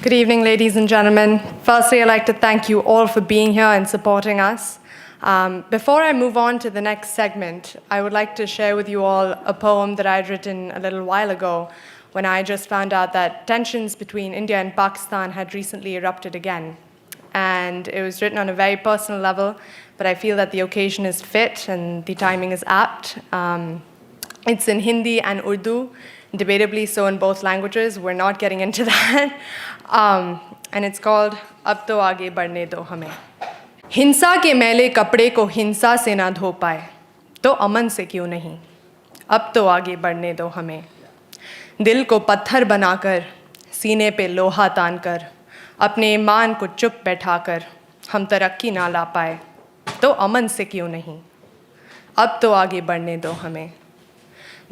Good evening, ladies and gentlemen. Firstly, I'd like to thank you all for being here and supporting us. Before I move on to the next segment, I would like to share with you all a poem that I had written a little while ago when I just found out that tensions between India and Pakistan had recently erupted again. And it was written on a very personal level, but I feel that the occasion is fit and the timing is apt. It's in Hindi and Urdu, debatably so in both languages. We're not getting into that. And it's called Ab to aage badhne do hame. हिंसा के मैले कपड़े को हिंसा से ना धो पाए तो अमन से क्यों नहीं अब तो आगे बढ़ने दो हमें दिल को पत्थर बनाकर सीने पे लोहा तान कर अपने ईमान को चुप बैठाकर हम तरक्की ना ला पाए तो अमन से क्यों नहीं अब तो आगे बढ़ने दो हमें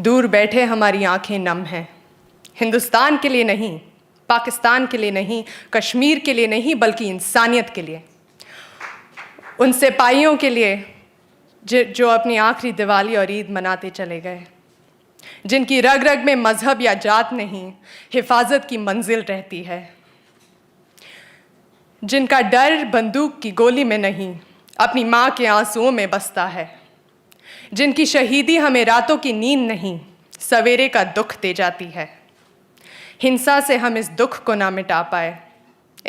दूर बैठे हमारी आंखें नम हैं हिंदुस्तान के लिए नहीं पाकिस्तान के लिए नहीं कश्मीर के लिए नहीं बल्कि इंसानियत के लिए उन सिपाहियों के लिए जो अपनी आखिरी दिवाली और ईद मनाते चले गए जिनकी रग रग में मजहब या जात नहीं हिफाजत की मंजिल रहती है जिनका डर बंदूक की गोली में नहीं अपनी माँ के आंसुओं में बसता है जिनकी शहीदी हमें रातों की नींद नहीं सवेरे का दुख दे जाती है हिंसा से हम इस दुख को ना मिटा पाए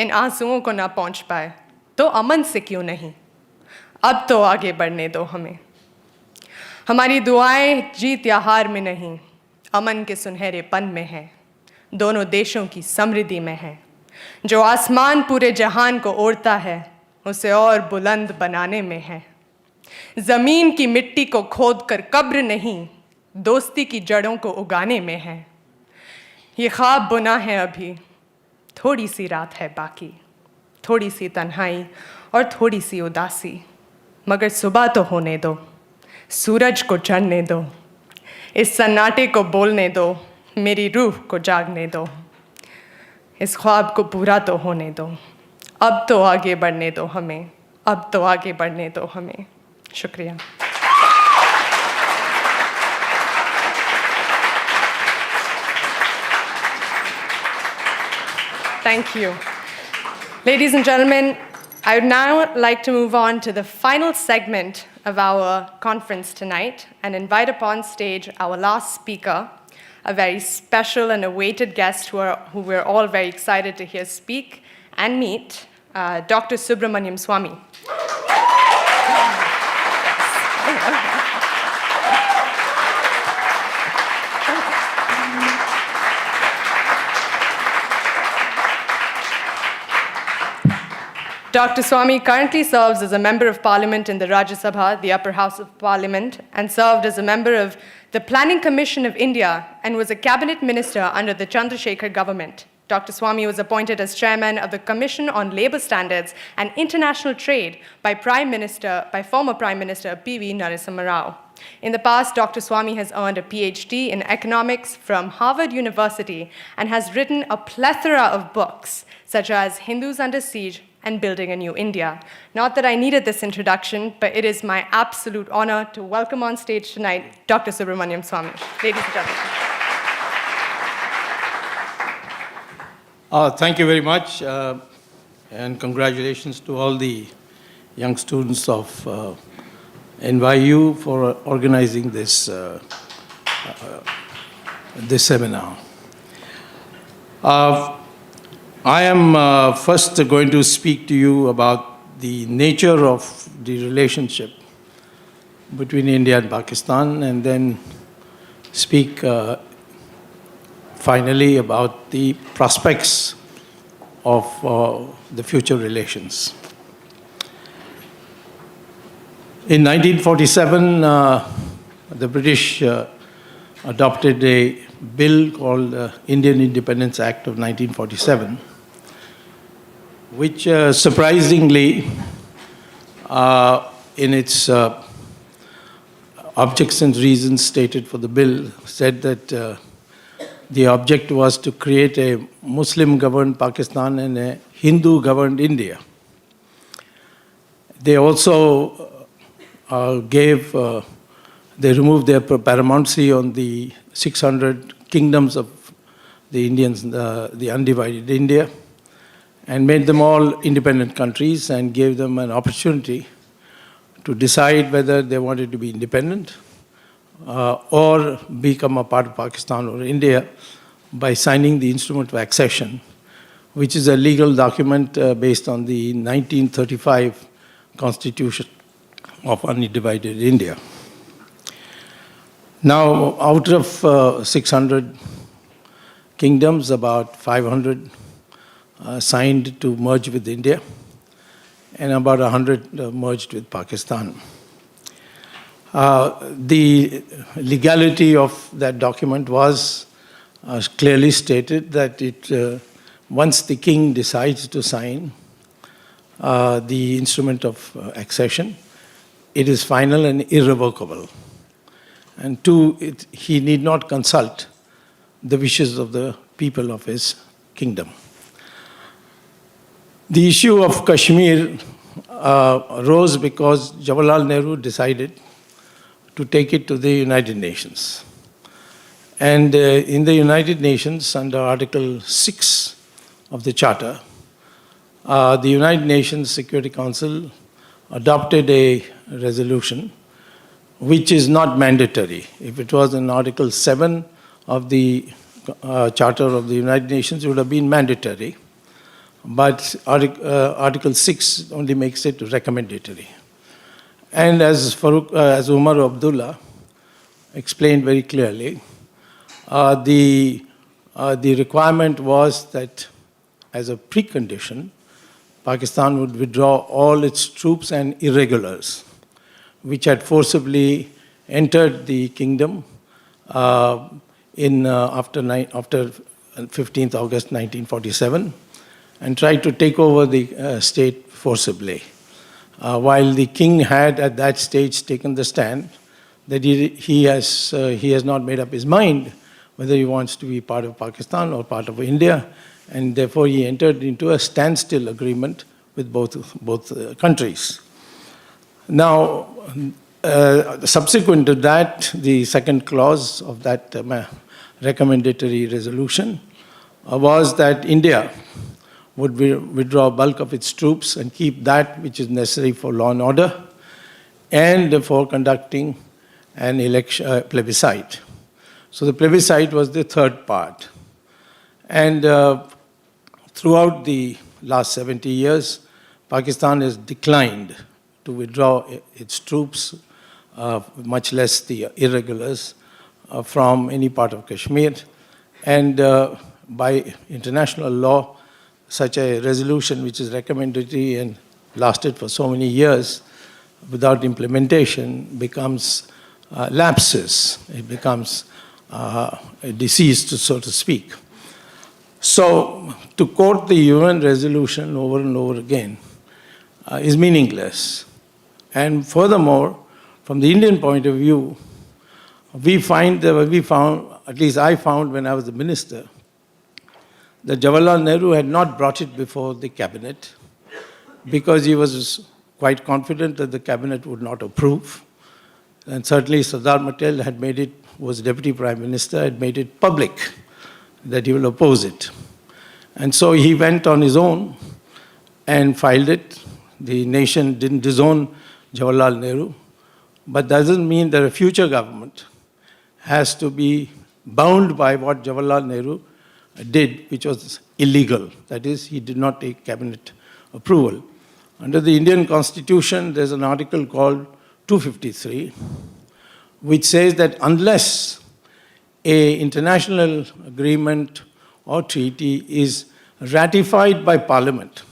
इन आंसुओं को ना पहुँच पाए तो अमन से क्यों नहीं अब तो आगे बढ़ने दो हमें हमारी दुआएं जीत या हार में नहीं अमन के सुनहरे पन में है दोनों देशों की समृद्धि में है जो आसमान पूरे जहान को ओढ़ता है उसे और बुलंद बनाने में है ज़मीन की मिट्टी को खोद कर कब्र नहीं दोस्ती की जड़ों को उगाने में है ये ख्वाब बुना है अभी थोड़ी सी रात है बाकी थोड़ी सी तन्हाई और थोड़ी सी उदासी मगर सुबह तो होने दो सूरज को चढ़ने दो इस सन्नाटे को बोलने दो मेरी रूह को जागने दो इस ख्वाब को पूरा तो होने दो अब तो आगे बढ़ने दो हमें अब तो आगे बढ़ने दो हमें शुक्रिया Thank you. Ladies and gentlemen, I would now like to move on to the final segment of our conference tonight and invite upon stage our last speaker, a very special and awaited guest who we're all very excited to hear speak and meet, Dr. Subramanian Swamy. Dr. Swamy currently serves as a member of parliament in the Rajya Sabha, the upper house of parliament, and served as a member of the Planning Commission of India and was a cabinet minister under the Chandrasekhar government. Dr. Swamy was appointed as chairman of the Commission on Labour Standards and International Trade by former Prime Minister P.V. Narasimha Rao. In the past, Dr. Swamy has earned a PhD in economics from Harvard University and has written a plethora of books, such as Hindus Under Siege and Building a New India. Not that I needed this introduction, but it is my absolute honor to welcome on stage tonight Dr. Subramanian Swamy. Ladies and gentlemen. Thank you very much, and congratulations to all the young students of NYU for organizing this seminar. I am first going to speak to you about the nature of the relationship between India and Pakistan, and then speak finally about the prospects of the future relations. In 1947, the British adopted a bill called Indian Independence Act of 1947, which surprisingly, in its objects and reasons stated for the bill, said that the object was to create a Muslim-governed Pakistan and a Hindu-governed India. They also they removed their paramountcy on the 600 kingdoms of the Indians, the undivided India, and made them all independent countries and gave them an opportunity to decide whether they wanted to be independent or become a part of Pakistan or India by signing the Instrument of Accession, which is a legal document based on the 1935 Constitution of Undivided India. Now, out of 600 kingdoms, about 500 signed to merge with India, and about 100 merged with Pakistan. The legality of that document was clearly stated that once the king decides to sign the instrument of accession, it is final and irrevocable. And two, he need not consult the wishes of the people of his kingdom. The issue of Kashmir arose because Jawaharlal Nehru decided to take it to the United Nations. And in the United Nations, under Article 6 of the Charter, the United Nations Security Council adopted a resolution which is not mandatory. If it was in Article 7 of the Charter of the United Nations, it would have been mandatory. But Article 6 only makes it recommendatory. And as Umar Abdullah explained very clearly, the requirement was that as a precondition, Pakistan would withdraw all its troops and irregulars, which had forcibly entered the kingdom after 15th August 1947 and tried to take over the state forcibly. While the king had at that stage taken the stand that he has not made up his mind whether he wants to be part of Pakistan or part of India, and therefore he entered into a standstill agreement with both countries. Now, subsequent to that, the second clause of that recommendatory resolution was that India would withdraw bulk of its troops and keep that which is necessary for law and order and for conducting an election plebiscite. So the plebiscite was the third part. And throughout the last 70 years, Pakistan has declined to withdraw its troops, much less the irregulars, from any part of Kashmir. And by international law, such a resolution which is recommendatory and lasted for so many years without implementation becomes lapses. It becomes deceased, so to speak. So to quote the UN resolution over and over again is meaningless. And furthermore, from the Indian point of view, we found, at least I found when I was the minister, that Jawaharlal Nehru had not brought it before the cabinet because he was quite confident that the cabinet would not approve. And certainly Sardar Patel was deputy prime minister, had made it public that he will oppose it. And so he went on his own and filed it. The nation didn't disown Jawaharlal Nehru, but that doesn't mean that a future government has to be bound by what Jawaharlal Nehru did, which was illegal. That is, he did not take cabinet approval. Under the Indian Constitution, there's an article called 253, which says that unless an international agreement or treaty is ratified by Parliament,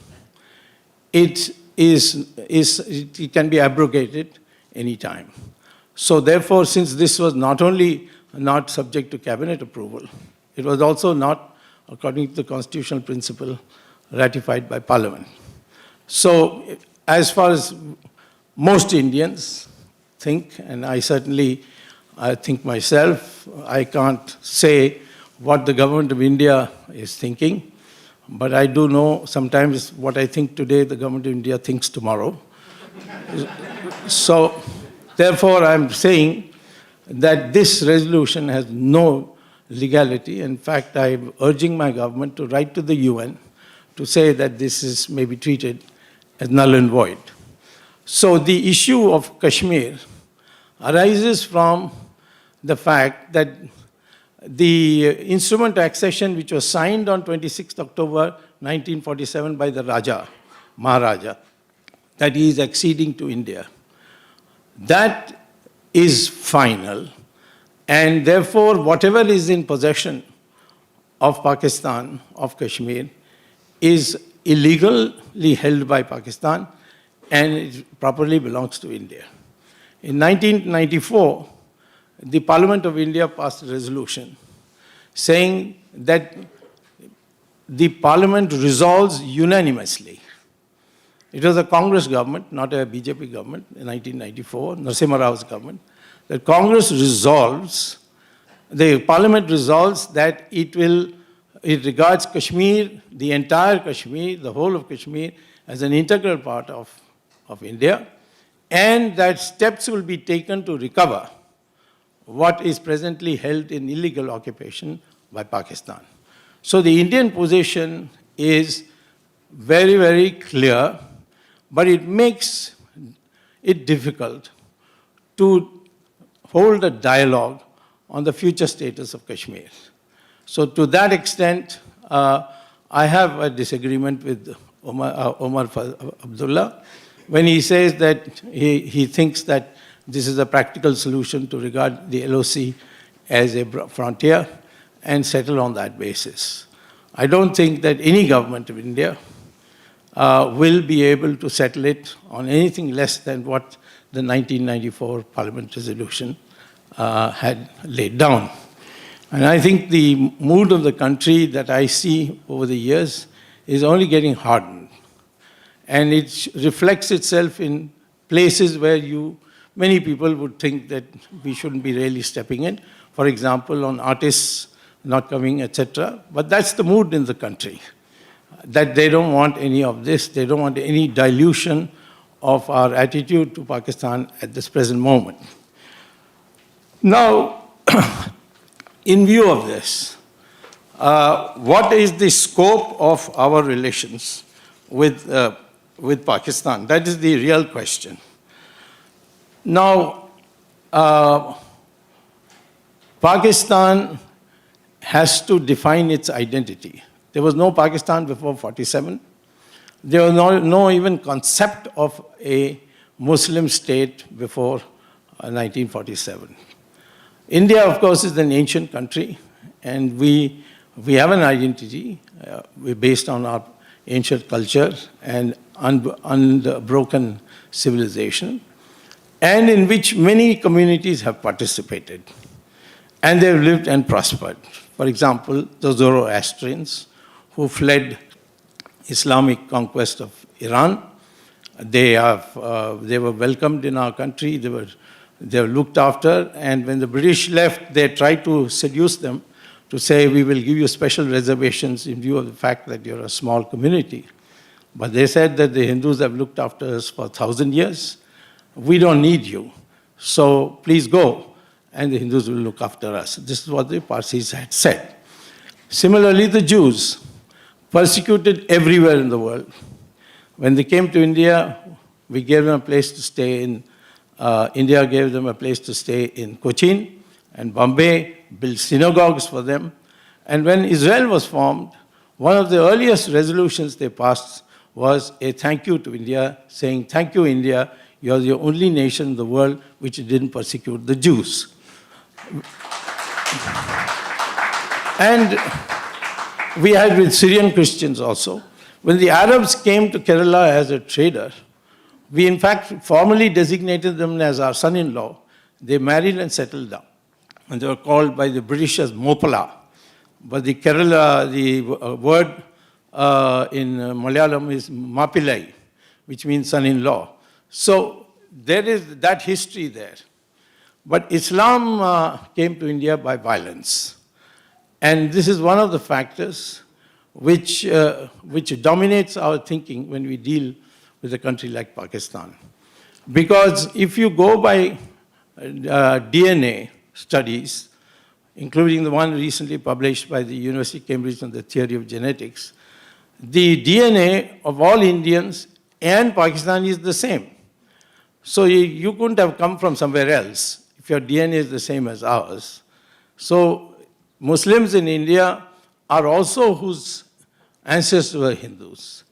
it can be abrogated anytime. So therefore, since this was not only not subject to cabinet approval, it was also not, according to the constitutional principle, ratified by Parliament. So as far as most Indians think, and I certainly think myself, I can't say what the government of India is thinking, but I do know sometimes what I think today, the government of India thinks tomorrow. So therefore, I'm saying that this resolution has no legality. In fact, I'm urging my government to write to the UN to say that this may be treated as null and void. So the issue of Kashmir arises from the fact that the instrument of accession, which was signed on 26th October 1947 by the Maharaja, that he is acceding to India, that is final. And therefore, whatever is in possession of Pakistan, of Kashmir, is illegally held by Pakistan and it properly belongs to India. In 1994, the Parliament of India passed a resolution saying that the Parliament resolves unanimously. It was a Congress government, not a BJP government, in 1994, Narasimha Rao's government. The Congress resolves, the Parliament resolves that it regards Kashmir, the entire Kashmir, the whole of Kashmir, as an integral part of India, and that steps will be taken to recover what is presently held in illegal occupation by Pakistan. So the Indian position is very, very clear, but it makes it difficult to hold a dialogue on the future status of Kashmir. So to that extent, I have a disagreement with Omar Abdullah when he says that he thinks that this is a practical solution to regard the LOC as a frontier and settle on that basis. I don't think that any government of India will be able to settle it on anything less than what the 1994 Parliament resolution had laid down. And I think the mood of the country that I see over the years is only getting hardened. And it reflects itself in places where many people would think that we shouldn't be really stepping in. For example, on artists not coming, etc. But that's the mood in the country, that they don't want any of this. They don't want any dilution of our attitude to Pakistan at this present moment. Now, in view of this, what is the scope of our relations with Pakistan? That is the real question. Now, Pakistan has to define its identity. There was no Pakistan before 47. There was no even concept of a Muslim state before 1947. India, of course, is an ancient country, and we have an identity based on our ancient culture and unbroken civilization, and in which many communities have participated, and they've lived and prospered. For example, the Zoroastrians who fled Islamic conquest of Iran, they were welcomed in our country, they were looked after, and when the British left, they tried to seduce them to say, we will give you special reservations in view of the fact that you're a small community. But they said that the Hindus have looked after us for 1,000 years. We don't need you, so please go, and the Hindus will look after us. This is what the Parsis had said. Similarly, the Jews, persecuted everywhere in the world. When they came to India, we gave them a place to stay in. India gave them a place to stay in Cochin and Bombay, built synagogues for them. And when Israel was formed, one of the earliest resolutions they passed was a thank you to India, saying, thank you, India, you are the only nation in the world which didn't persecute the Jews. And we had with Syrian Christians also. When the Arabs came to Kerala as a trader, we in fact formally designated them as our son-in-law. They married and settled down. And they were called by the British as Mopala. But the Kerala, the word in Malayalam is Mapillai, which means son-in-law. So there is that history there. But Islam came to India by violence. And this is one of the factors which dominates our thinking when we deal with a country like Pakistan. Because if you go by DNA studies, including the one recently published by the University of Cambridge on the theory of genetics, the DNA of all Indians and Pakistanis is the same. So you couldn't have come from somewhere else if your DNA is the same as ours. So Muslims in India are also whose ancestors were Hindus.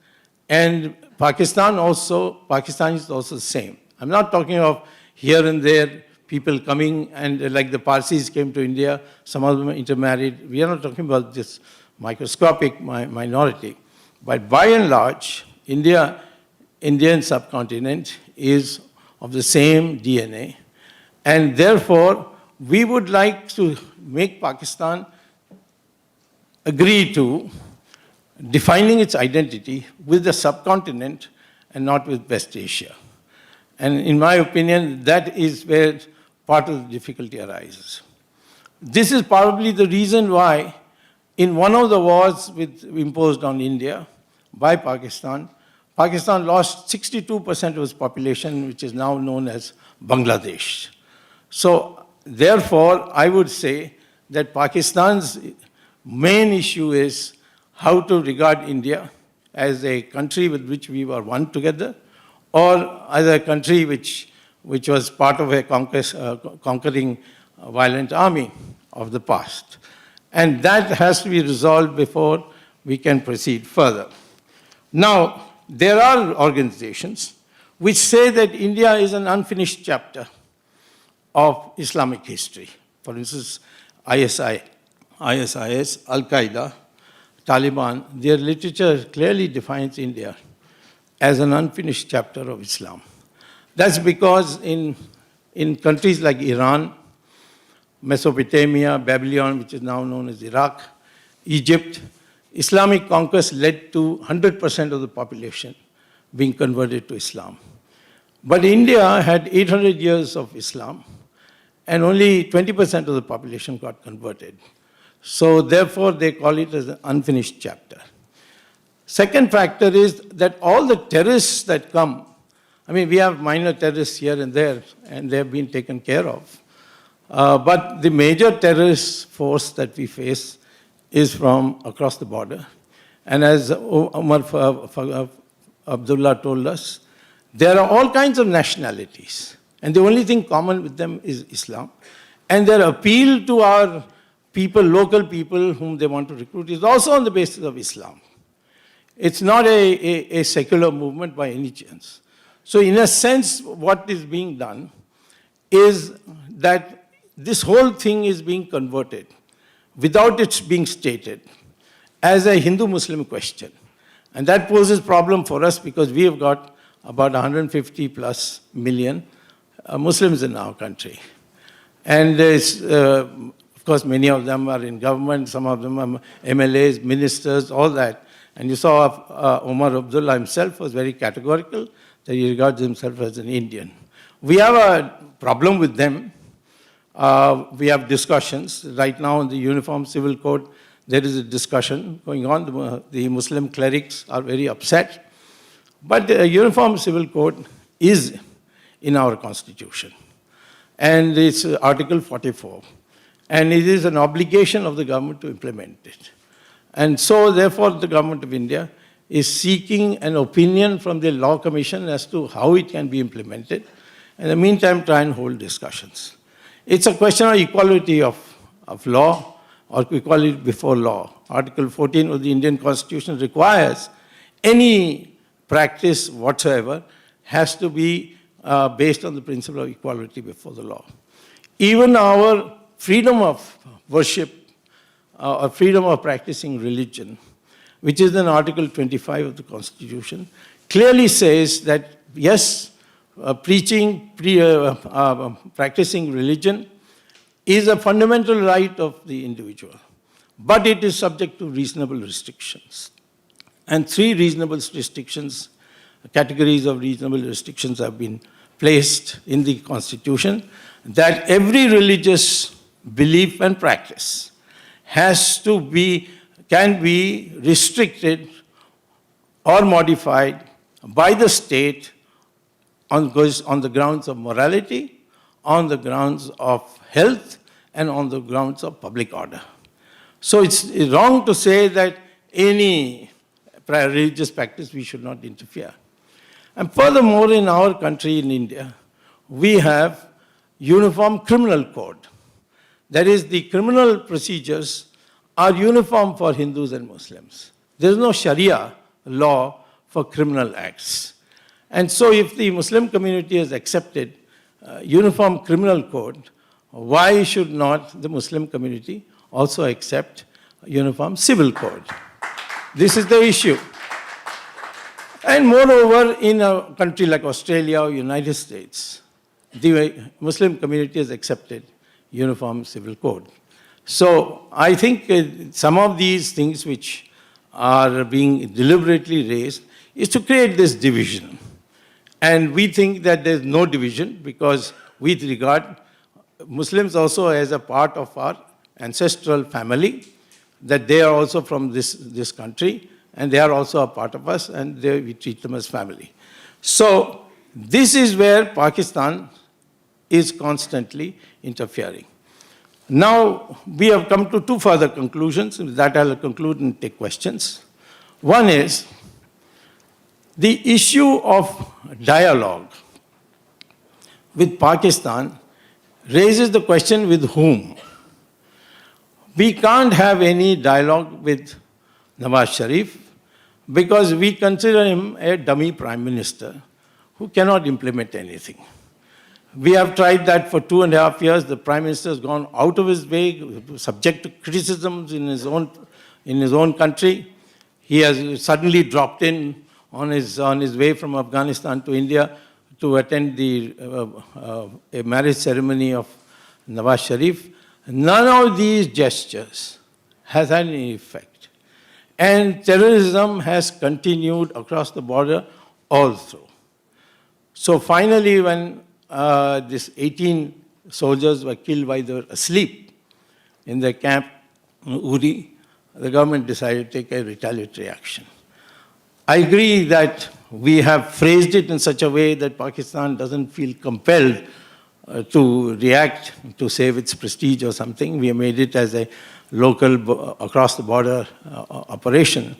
And Pakistan is also the same. I'm not talking of here and there people coming and like the Parsis came to India, some of them intermarried. We are not talking about this microscopic minority. But by and large, Indian subcontinent is of the same DNA. And therefore, we would like to make Pakistan agree to defining its identity with the subcontinent and not with West Asia. And in my opinion, that is where part of the difficulty arises. This is probably the reason why in one of the wars imposed on India by Pakistan, Pakistan lost 62% of its population, which is now known as Bangladesh. So therefore, I would say that Pakistan's main issue is how to regard India as a country with which we were one together, or as a country which was part of a conquering violent army of the past. And that has to be resolved before we can proceed further. Now, there are organizations which say that India is an unfinished chapter of Islamic history. For instance, ISIS, Al-Qaeda, Taliban, their literature clearly defines India as an unfinished chapter of Islam. That's because in countries like Iran, Mesopotamia, Babylon, which is now known as Iraq, Egypt, Islamic conquest led to 100% of the population being converted to Islam. But India had 800 years of Islam, and only 20% of the population got converted. So therefore, they call it as an unfinished chapter. Second factor is that all the terrorists that come, I mean, we have minor terrorists here and there, and they have been taken care of. But the major terrorist force that we face is from across the border. And as Umar Abdullah told us, there are all kinds of nationalities. And the only thing common with them is Islam. And their appeal to our people, local people whom they want to recruit, is also on the basis of Islam. It's not a secular movement by any chance. So in a sense, what is being done is that this whole thing is being converted without it being stated as a Hindu-Muslim question. And that poses problem for us because we have got about 150 plus million Muslims in our country. And of course, many of them are in government, some of them are MLAs, ministers, all that. And you saw Umar Abdullah himself was very categorical that he regards himself as an Indian. We have a problem with them. We have discussions. Right now in the Uniform Civil Code, there is a discussion going on. The Muslim clerics are very upset. But the Uniform Civil Code is in our Constitution. And it's Article 44. And it is an obligation of the government to implement it. And so, therefore, the government of India is seeking an opinion from the Law Commission as to how it can be implemented. In the meantime, try and hold discussions. It's a question of equality of law or equality before law. Article 14 of the Indian Constitution requires any practice whatsoever has to be based on the principle of equality before the law. Even our freedom of worship or freedom of practicing religion, which is in Article 25 of the Constitution, clearly says that, yes, practicing religion is a fundamental right of the individual, but it is subject to reasonable restrictions. And 3 reasonable restrictions, categories of reasonable restrictions have been placed in the Constitution, that every religious belief and practice can be restricted or modified by the state on the grounds of morality, on the grounds of health, and on the grounds of public order. So it's wrong to say that any religious practice, we should not interfere. And furthermore, in our country, in India, we have uniform criminal code. That is, the criminal procedures are uniform for Hindus and Muslims. There is no Sharia law for criminal acts. And so if the Muslim community has accepted uniform criminal code, why should not the Muslim community also accept uniform civil code? This is the issue. And moreover, in a country like Australia or United States, the Muslim community has accepted uniform civil code. So I think some of these things which are being deliberately raised is to create this division. And we think that there's no division because we regard Muslims also as a part of our ancestral family, that they are also from this country, and they are also a part of us, and we treat them as family. So this is where Pakistan is constantly interfering. Now, we have come to two further conclusions. With that, I'll conclude and take questions. One is the issue of dialogue with Pakistan raises the question with whom? We can't have any dialogue with Nawaz Sharif because we consider him a dummy prime minister who cannot implement anything. We have tried that for 2.5 years. The prime minister has gone out of his way, subject to criticisms in his own country. He has suddenly dropped in on his way from Afghanistan to India to attend a marriage ceremony of Nawaz Sharif. None of these gestures has had any effect. And terrorism has continued across the border all through. So finally, when these 18 soldiers were killed while they were asleep in their camp in Uri, the government decided to take a retaliatory action. I agree that we have phrased it in such a way that Pakistan doesn't feel compelled to react to save its prestige or something. We have made it as a local, across-the-border operation.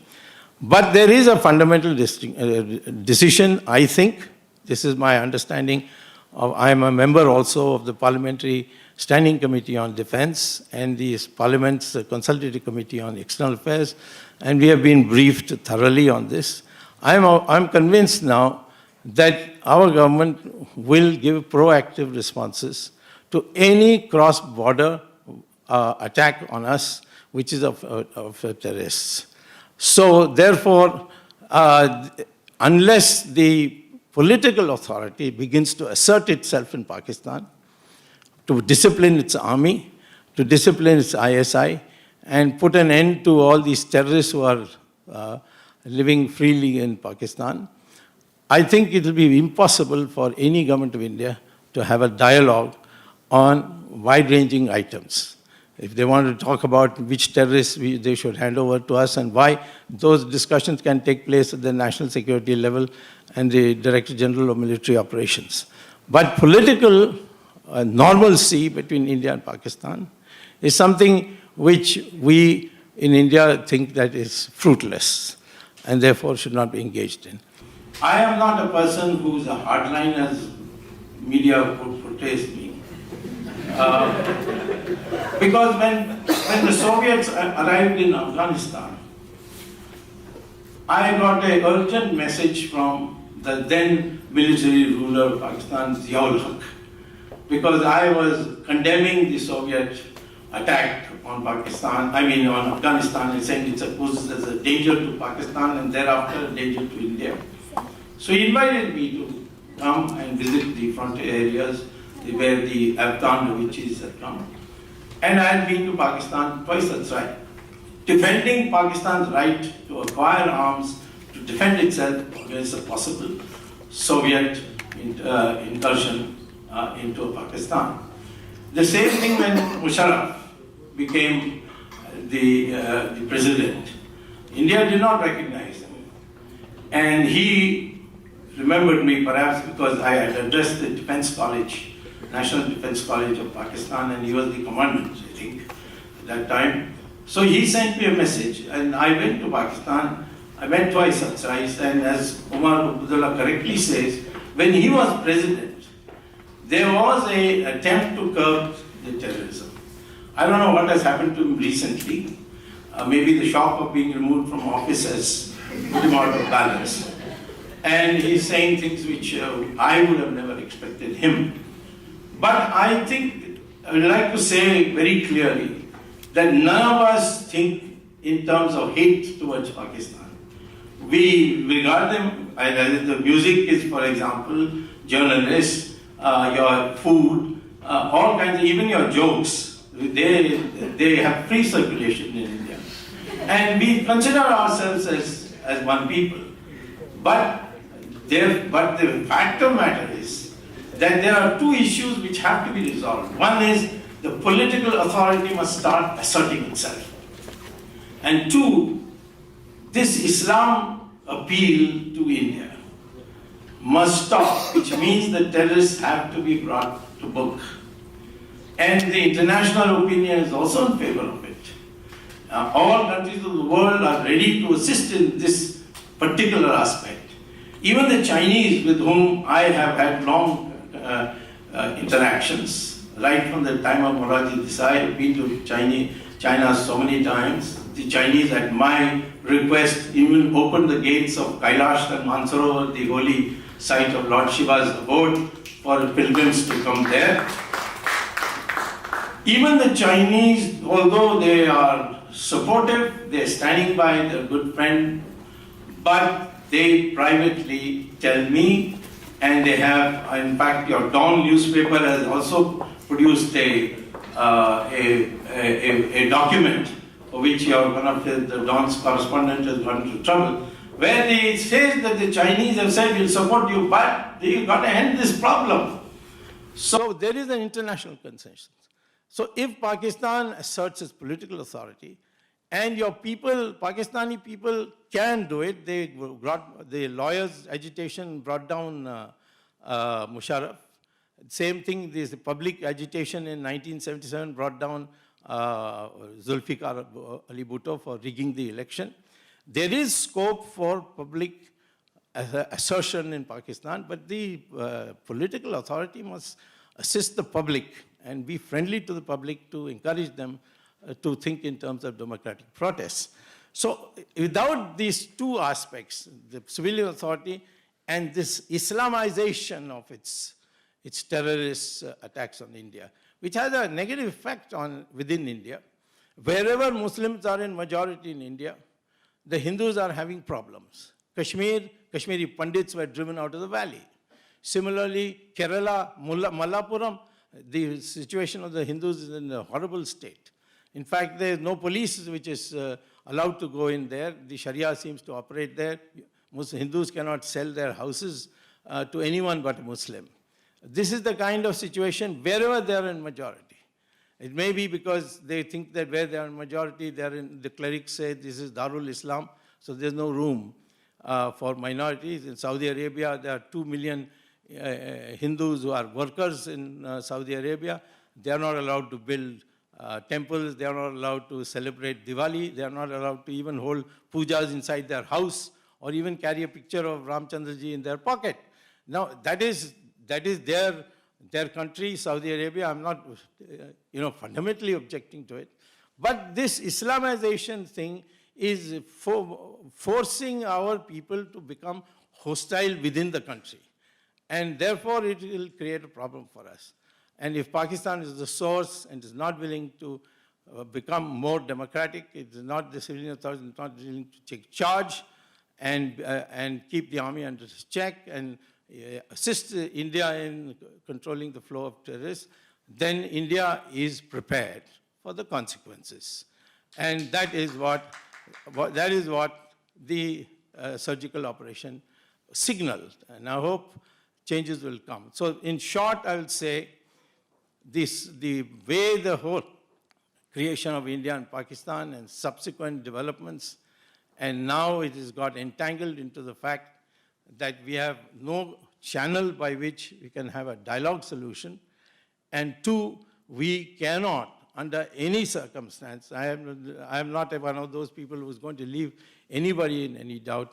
But there is a fundamental decision, I think. This is my understanding. I am a member also of the Parliamentary Standing Committee on Defense and the Parliament's Consultative Committee on External Affairs, and we have been briefed thoroughly on this. I'm convinced now that our government will give proactive responses to any cross-border attack on us, which is of terrorists. So therefore, unless the political authority begins to assert itself in Pakistan, to discipline its army, to discipline its ISI, and put an end to all these terrorists who are living freely in Pakistan, I think it will be impossible for any government of India to have a dialogue on wide-ranging items. If they want to talk about which terrorists they should hand over to us and why, those discussions can take place at the national security level and the Director General of Military Operations. But political normalcy between India and Pakistan is something which we in India think that is fruitless and therefore should not be engaged in. I am not a person who is a hardliner as media portrays me. Because when the Soviets arrived in Afghanistan, I got an urgent message from the then military ruler of Pakistan, Ziaul-Haq, because I was condemning the Soviet attack on Pakistan, on Afghanistan, and saying it poses as a danger to Pakistan and thereafter a danger to India. So he invited me to come and visit the frontier areas where the Afghan refugees had come. And I had been to Pakistan twice, that's right, defending Pakistan's right to acquire arms to defend itself against a possible Soviet incursion into Pakistan. The same thing when Musharraf became the president. India did not recognize him. And he remembered me perhaps because I had addressed the Defense College, National Defense College of Pakistan, and he was the commandant, I think, at that time. So he sent me a message, and I went to Pakistan I met twice or thrice, and as Umar Abdullah correctly says, when he was president, there was an attempt to curb the terrorism. I don't know what has happened to him recently. Maybe the shock of being removed from office has put him out of balance. And he's saying things which I would have never expected him. But I think, I would like to say very clearly that none of us think in terms of hate towards Pakistan. We regard them, as the music is, for example, journalists, your food, all kinds of, even your jokes, they have free circulation in India. And we consider ourselves as one people. But the fact of the matter is that there are two issues which have to be resolved. One is the political authority must start asserting itself. And two, this Islam appeal to India must stop, which means that terrorists have to be brought to book. And the international opinion is also in favor of it. All countries of the world are ready to assist in this particular aspect. Even the Chinese, with whom I have had long interactions, right from the time of Moraji Desai, I've been to China so many times. The Chinese, at my request, even opened the gates of Kailash and Mansarovar, the holy site of Lord Shiva's abode, for pilgrims to come there. Even the Chinese, although they are supportive, they are standing by their good friend, but they privately tell me, and they have, in fact, your Dawn newspaper has also produced a document for which one of the Dawn's correspondent has gone into trouble, where it says that the Chinese have said, we'll support you, but you've got to end this problem. So there is an international consensus. So if Pakistan asserts its political authority, and your people, Pakistani people, can do it, the lawyers' agitation brought down Musharraf. Same thing, the public agitation in 1977 brought down Zulfikar Ali Bhutto for rigging the election. There is scope for public assertion in Pakistan, but the political authority must assist the public and be friendly to the public to encourage them to think in terms of democratic protests. So without these two aspects, the civilian authority and this Islamization of its terrorist attacks on India, which has a negative effect within India. Wherever Muslims are in majority in India, the Hindus are having problems. Kashmiri Pandits were driven out of the valley. Similarly, Kerala, Malappuram, the situation of the Hindus is in a horrible state. In fact, there is no police which is allowed to go in there. The Sharia seems to operate there. Hindus cannot sell their houses to anyone but a Muslim. This is the kind of situation wherever they are in majority. It may be because they think that where they are in majority, the clerics say this is Darul Islam, so there's no room for minorities. In Saudi Arabia, there are 2 million Hindus who are workers in Saudi Arabia. They are not allowed to build temples. They are not allowed to celebrate Diwali. They are not allowed to even hold pujas inside their house or even carry a picture of Ramchandraji in their pocket. Now, that is their country, Saudi Arabia. I'm not, fundamentally objecting to it. But this Islamization thing is forcing our people to become hostile within the country. And therefore, it will create a problem for us. And if Pakistan is the source and is not willing to become more democratic, it is not, the civilian authorities is not willing to take charge and keep the army under check and assist India in controlling the flow of terrorists, then India is prepared for the consequences. And that is what the surgical operation signaled. And I hope changes will come. So in short, I will say the way the whole creation of India and Pakistan and subsequent developments, and now it has got entangled into the fact that we have no channel by which we can have a dialogue solution. And two, we cannot, under any circumstance, I am not one of those people who is going to leave anybody in any doubt,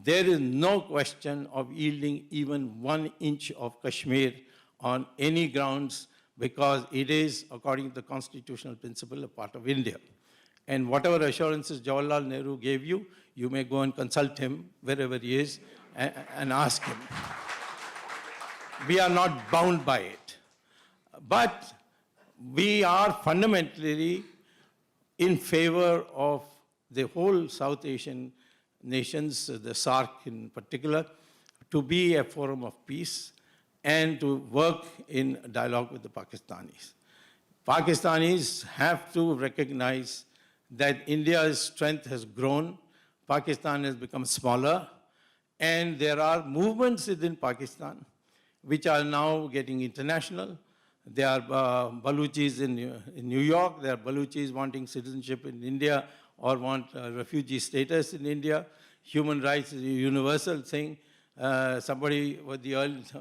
there is no question of yielding even 1 inch of Kashmir on any grounds, because it is, according to the constitutional principle, a part of India. And whatever assurances Jawaharlal Nehru gave you, you may go and consult him wherever he is and ask him. We are not bound by it. But we are fundamentally in favor of the whole South Asian nations, the SAARC in particular, to be a forum of peace and to work in dialogue with the Pakistanis. Pakistanis have to recognize that India's strength has grown, Pakistan has become smaller, and there are movements within Pakistan which are now getting international. There are Baluchis in New York, there are Baluchis wanting citizenship in India or want refugee status in India. Human rights is a universal thing. Somebody, the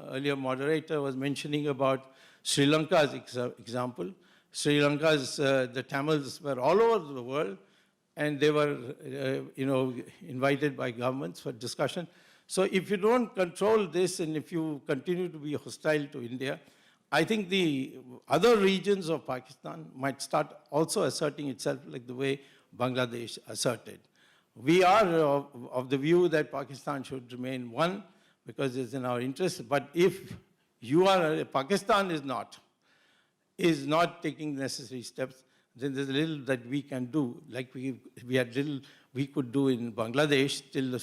earlier moderator was mentioning about Sri Lanka's example. Sri Lanka's, the Tamils were all over the world, and they were, invited by governments for discussion. So if you don't control this, and if you continue to be hostile to India, I think the other regions of Pakistan might start also asserting itself like the way Bangladesh asserted. We are of the view that Pakistan should remain one because it's in our interest. But if Pakistan is not taking necessary steps, then there's little that we can do. Like we had little we could do in Bangladesh till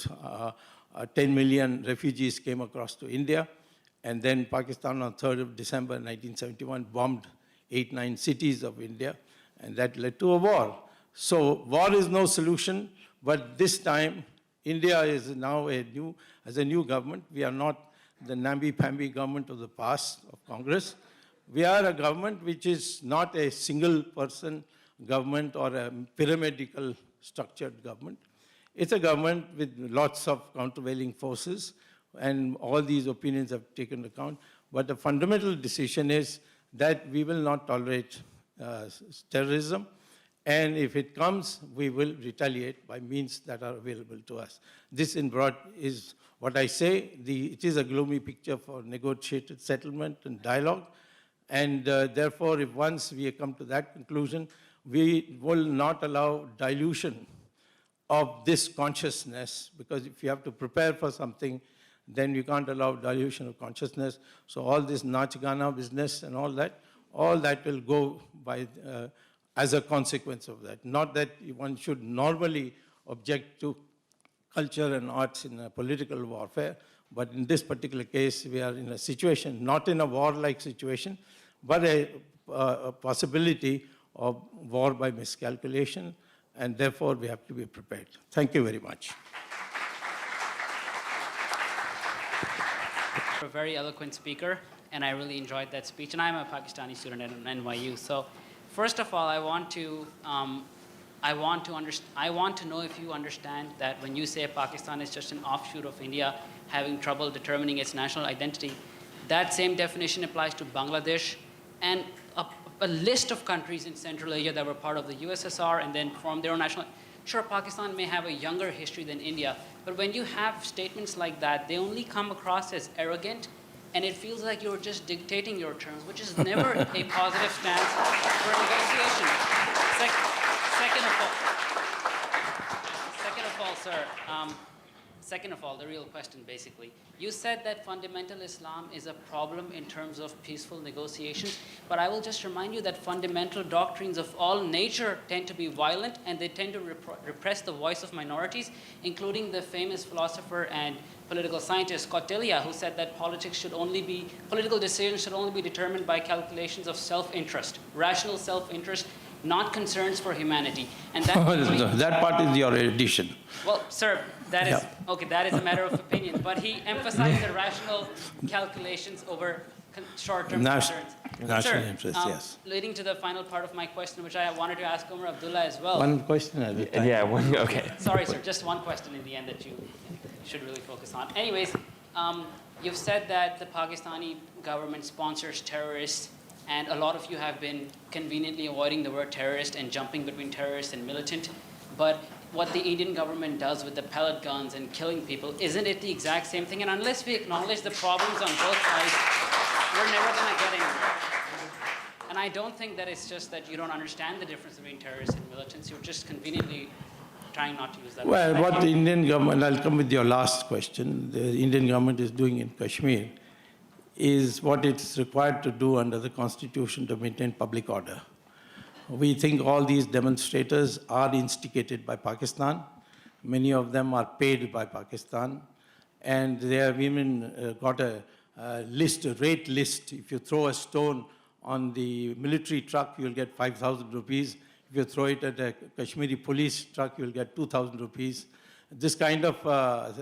10 million refugees came across to India. And then Pakistan on 3rd of December 1971 bombed 8-9 cities of India, and that led to a war. So war is no solution, but this time India is now as a new government. We are not the namby-pamby government of the past of Congress. We are a government which is not a single person government or a pyramidical structured government. It's a government with lots of countervailing forces, and all these opinions have taken account. But the fundamental decision is that we will not tolerate terrorism, and if it comes, we will retaliate by means that are available to us. This in broad is what I say. It is a gloomy picture for negotiated settlement and dialogue, and therefore, if once we come to that conclusion, we will not allow dilution of this consciousness, because if you have to prepare for something, then you can't allow dilution of consciousness. So all this Nach Gana business and all that will go by as a consequence of that. Not that one should normally object to culture and arts in a political warfare, but in this particular case, we are in a situation, not in a war-like situation, but a possibility of war by miscalculation, and therefore we have to be prepared. Thank you very much. A very eloquent speaker, and I really enjoyed that speech. And I'm a Pakistani student at NYU. So, first of all, I want to know if you understand that when you say Pakistan is just an offshoot of India having trouble determining its national identity, that same definition applies to Bangladesh and a list of countries in Central Asia that were part of the USSR and then formed their own national. Sure, Pakistan may have a younger history than India, but when you have statements like that, they only come across as arrogant, and it feels like you're just dictating your terms, which is never a positive stance for negotiation. Second of all, the real question basically, you said that fundamental Islam is a problem in terms of peaceful negotiations, but I will just remind you that fundamental doctrines of all nature tend to be violent, and they tend to repress the voice of minorities, including the famous philosopher and political scientist Kautilya, who said that political decisions should only be determined by calculations of self-interest, rational self-interest, not concerns for humanity. And that part is your addition. Well, sir, that is okay. That is a matter of opinion. But he emphasized the rational calculations over short-term concerns. National interest, yes. Leading to the final part of my question, which I wanted to ask Umar Abdullah as well. One question at a time. Yeah, okay. Sorry, sir. Just one question in the end that you should really focus on. Anyways, you've said that the Pakistani government sponsors terrorists, and a lot of you have been conveniently avoiding the word terrorist and jumping between terrorist and militant. But what the Indian government does with the pellet guns and killing people, isn't it the exact same thing? And unless we acknowledge the problems on both sides, we're never going to get anywhere. And I don't think that it's just that you don't understand the difference between terrorists and militants. You're just conveniently trying not to use that. Well, Thank what you. the Indian government, I'll come with your last question, the Indian government is doing in Kashmir is what it's required to do under the constitution to maintain public order. We think all these demonstrators are instigated by Pakistan. Many of them are paid by Pakistan. And they have even got a list, a rate list. If you throw a stone on the military truck, you'll get 5,000 rupees. If you throw it at a Kashmiri police truck, you'll get 2,000 rupees. This kind of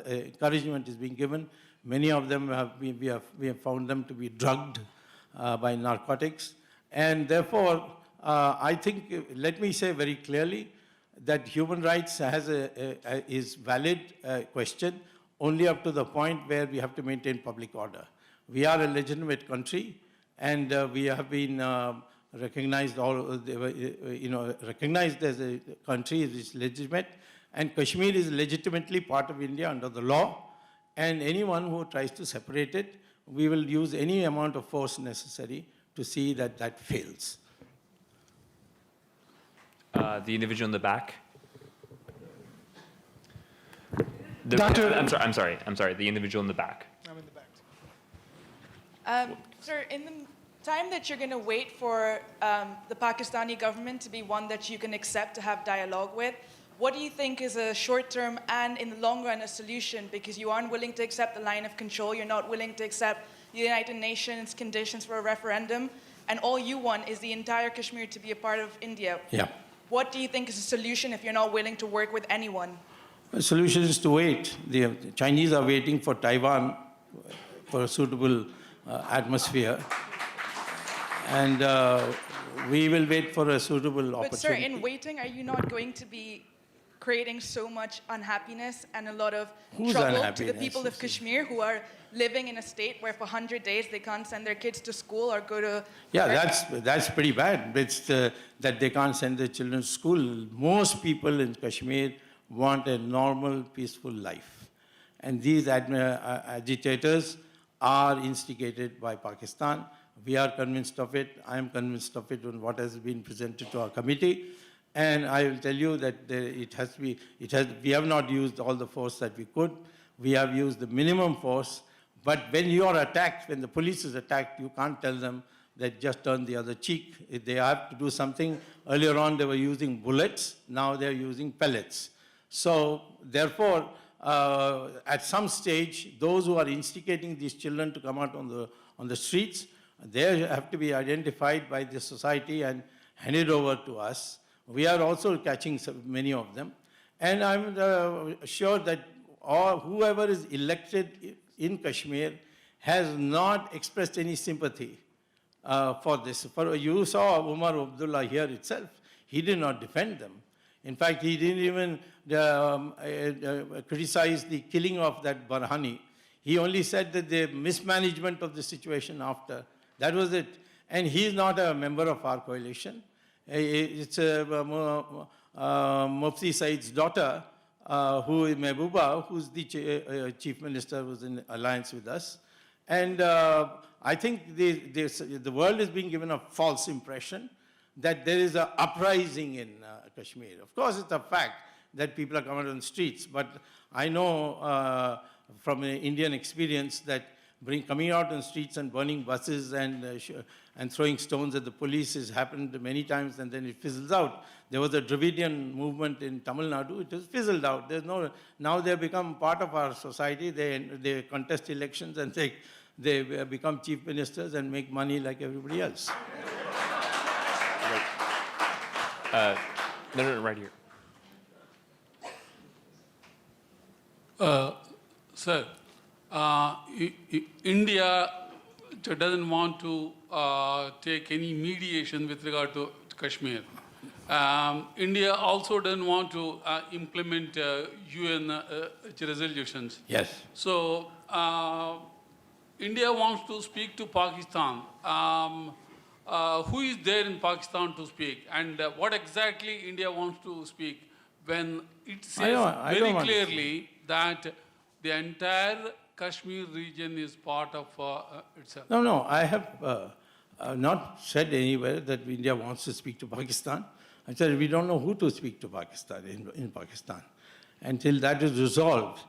encouragement is being given. Many of them we have found them to be drugged by narcotics. And therefore, I think, let me say very clearly that human rights is valid question only up to the point where we have to maintain public order. We are a legitimate country, and we have been recognized recognized as a country which is legitimate, and Kashmir is legitimately part of India under the law. And anyone who tries to separate it, we will use any amount of force necessary to see that that fails. The individual in the back. Doctor- I'm sorry. The individual in the back. I'm in the back. Sir, in the time that you're going to wait for the Pakistani government to be one that you can accept to have dialogue with, what do you think is a short-term and in the long run a solution? Because you aren't willing to accept the line of control, you're not willing to accept the United Nations conditions for a referendum, and all you want is the entire Kashmir to be a part of India. Yeah. What do you think is a solution if you're not willing to work with anyone? The solution is to wait. The Chinese are waiting for Taiwan for a suitable atmosphere. And we will wait for a suitable opportunity. But sir, in waiting, are you not going to be creating so much unhappiness and a lot of Whose trouble to the unhappiness? people of Kashmir who are living in a state where for 100 days they can't send their kids to school or go to Yeah, work? that's pretty bad. It's that they can't send their children to school. Most people in Kashmir want a normal, peaceful life. And these agitators are instigated by Pakistan. We are convinced of it. I am convinced of it on what has been presented to our committee. And I will tell you that we have not used all the force that we could. We have used the minimum force. But when you are attacked, when the police is attacked, you can't tell them that just turn the other cheek. If they have to do something, earlier on they were using bullets, now they're using pellets. So therefore, at some stage, those who are instigating these children to come out on the streets, they have to be identified by the society and handed over to us. We are also catching many of them. And I'm sure that whoever is elected in Kashmir has not expressed any sympathy for this. You saw Umar Abdullah here itself. He did not defend them. In fact, he didn't even criticize the killing of that Barhani. He only said that the mismanagement of the situation after. That was it. And he is not a member of our coalition. It's Mufti Said's daughter, who is Mehbooba, who's the chief minister, who's in alliance with us. And I think the world is being given a false impression that there is an uprising in Kashmir. Of course, it's a fact that people are coming on the streets, but I know from an Indian experience that coming out on the streets and burning buses and throwing stones at the police has happened many times, and then it fizzles out. There was a Dravidian movement in Tamil Nadu. It has fizzled out. Now they have become part of our society. They contest elections and they become chief ministers and make money like everybody else. No, right here. Sir, India doesn't want to take any mediation with regard to Kashmir. India also doesn't want to implement UN resolutions. Yes. So India wants to speak to Pakistan. Who is there in Pakistan to speak? And what exactly India wants to speak? when it says I very don't want to see. clearly that the entire Kashmir region is part of itself. No, I have not said anywhere that India wants to speak to Pakistan. I said we don't know who to speak to Pakistan in Pakistan. Until that is resolved,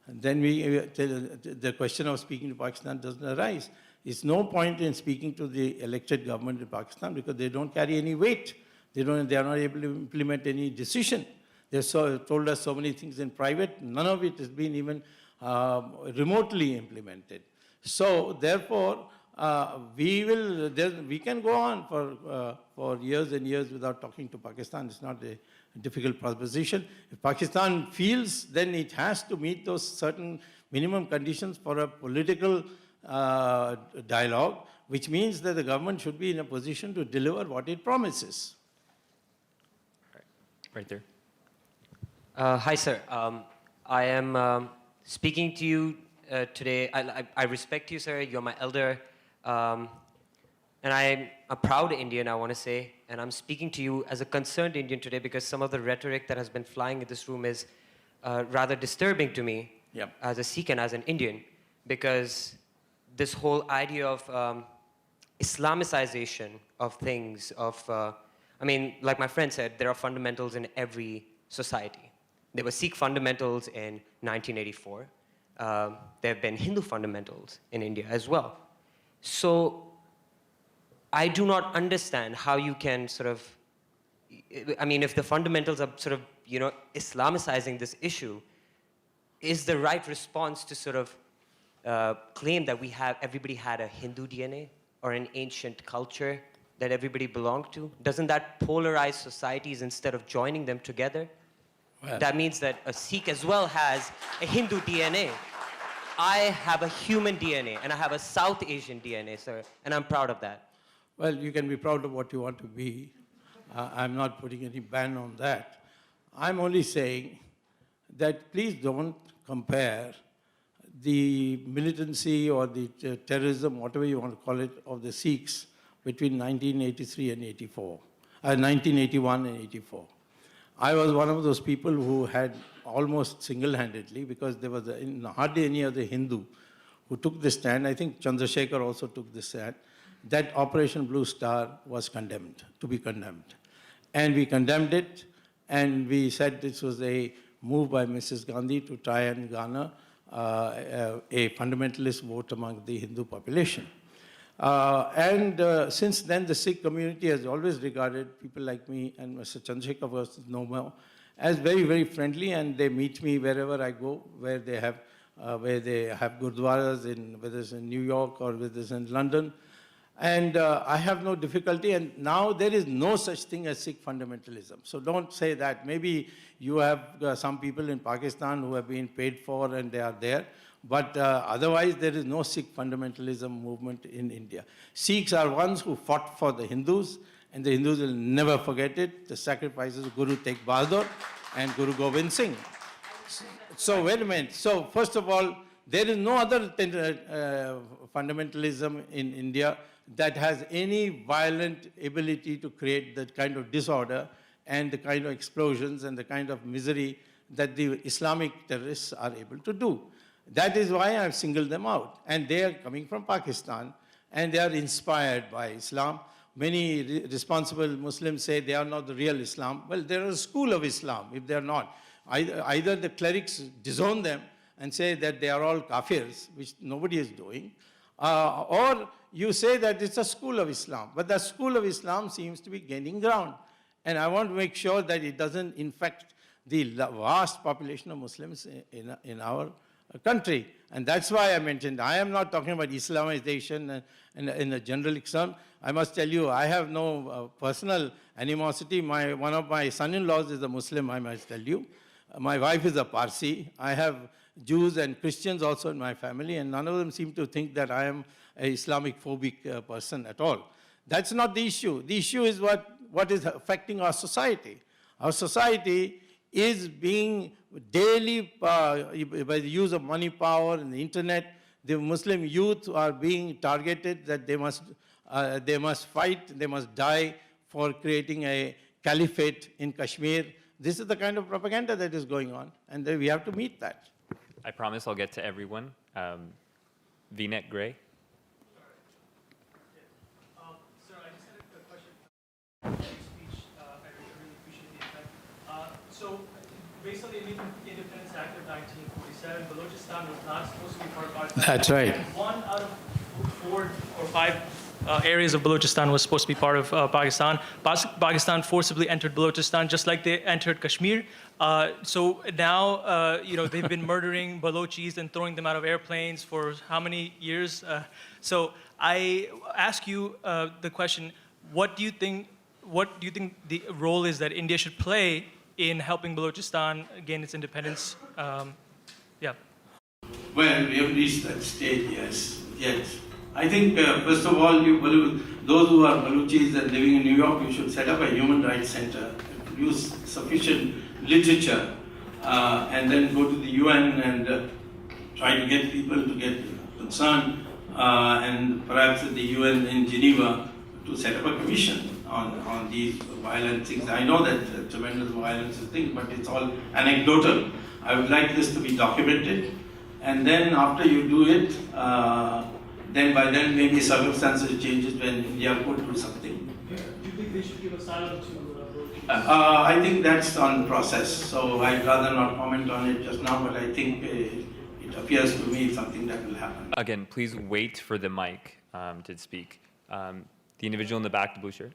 then the question of speaking to Pakistan doesn't arise. It's no point in speaking to the elected government in Pakistan because they don't carry any weight. They are not able to implement any decision. They've told us so many things in private. None of it has been even remotely implemented. So therefore, we can go on for years and years without talking to Pakistan. It's not a difficult proposition. If Pakistan feels, then it has to meet those certain minimum conditions for a political dialogue, which means that the government should be in a position to deliver what it promises. Right there. Hi, sir. I am speaking to you today. I respect you, sir. You're my elder. And I'm a proud Indian, I want to say. And I'm speaking to you as a concerned Indian today because some of the rhetoric that has been flying in this room is rather disturbing to me as a Sikh and as an Indian. Because this whole idea of Islamicization of things, I mean, like my friend said, there are fundamentals in every society. There were Sikh fundamentals in 1984. There have been Hindu fundamentals in India as well. So I do not understand how you can sort of, I mean, if the fundamentals are sort of, Islamicizing this issue, is the right response to sort of claim that everybody had a Hindu DNA or an ancient culture that everybody belonged to? Doesn't that polarize societies instead of joining them together? Well, that means that a Sikh as well has a Hindu DNA. I have a human DNA, and I have a South Asian DNA, sir, and I'm proud of that. well, you can be proud of what you want to be. I'm not putting any ban on that. I'm only saying that please don't compare the militancy or the terrorism, whatever you want to call it, of the Sikhs between 1983 and 1981 and 84. I was one of those people who had almost single-handedly, because there was hardly any other Hindu who took the stand. I think Chandrasekhar also took the stand, that Operation Blue Star was to be condemned. And we condemned it, and we said this was a move by Mrs. Gandhi to try and garner a fundamentalist vote among the Hindu population. Since then, the Sikh community has always regarded people like me and Mr. Chandrasekhar was no more as very, very friendly, and they meet me wherever I go, where they have gurdwaras, whether it's in New York or whether it's in London. And I have no difficulty, and now there is no such thing as Sikh fundamentalism. So don't say that. Maybe you have some people in Pakistan who have been paid for and they are there, but otherwise there is no Sikh fundamentalism movement in India. Sikhs are ones who fought for the Hindus, and the Hindus will never forget it, the sacrifices of Guru Tegh Bahadur and Guru Gobind Singh. So wait a minute. So first of all, there is no other fundamentalism in India that has any violent ability to create that kind of disorder and the kind of explosions and the kind of misery that the Islamic terrorists are able to do. That is why I've singled them out. And they are coming from Pakistan, and they are inspired by Islam. Many responsible Muslims say they are not the real Islam. Well, there is a school of Islam, if they are not. Either the clerics disown them and say that they are all kafirs, which nobody is doing, or you say that it's a school of Islam. But the school of Islam seems to be gaining ground. And I want to make sure that it doesn't infect the vast population of Muslims in our country. And that's why I mentioned, I am not talking about Islamization in a general extent. I must tell you, I have no personal animosity. One of my son-in-laws is a Muslim, I must tell you. My wife is a Parsi. I have Jews and Christians also in my family, and none of them seem to think that I am an Islamic phobic person at all. That's not the issue. The issue is what is affecting our society. Our society is being daily, by the use of money power and the internet, the Muslim youth are being targeted that they must fight, they must die for creating a caliphate in Kashmir, this is the kind of propaganda that is going on, and then we have to meet that. I promise I'll get to everyone. V-neck gray. Sir, I just had a question. Speech, I really appreciate the insight. So, based on the Independence Act of 1947, Balochistan was not supposed to be part of Pakistan. That's right. One out of 4 or 5 areas of Balochistan was supposed to be part of Pakistan. Pakistan forcibly entered Balochistan just like they entered Kashmir. So now, they've been murdering Balochis and throwing them out of airplanes for how many years? So I ask you the question: what do you think the role is that India should play in helping Balochistan gain its independence? Yeah. Well, we have reached that stage, yes. I think, first of all, those who are Baluchis and living in New York, you should set up a human rights center, produce sufficient literature, and then go to the UN and try to get people to get concerned, and perhaps at the UN in Geneva to set up a commission on these violent things. I know that tremendous violence is a thing, but it's all anecdotal. I would like this to be documented, and then after you do it, then by then maybe circumstances changes when India could do something. Do you think they should give asylum to Balochis? I think that's on process, so I'd rather not comment on it just now, but I think it appears to me something that will happen. Again, please wait for the mic to speak. The individual in the back, the blue shirt.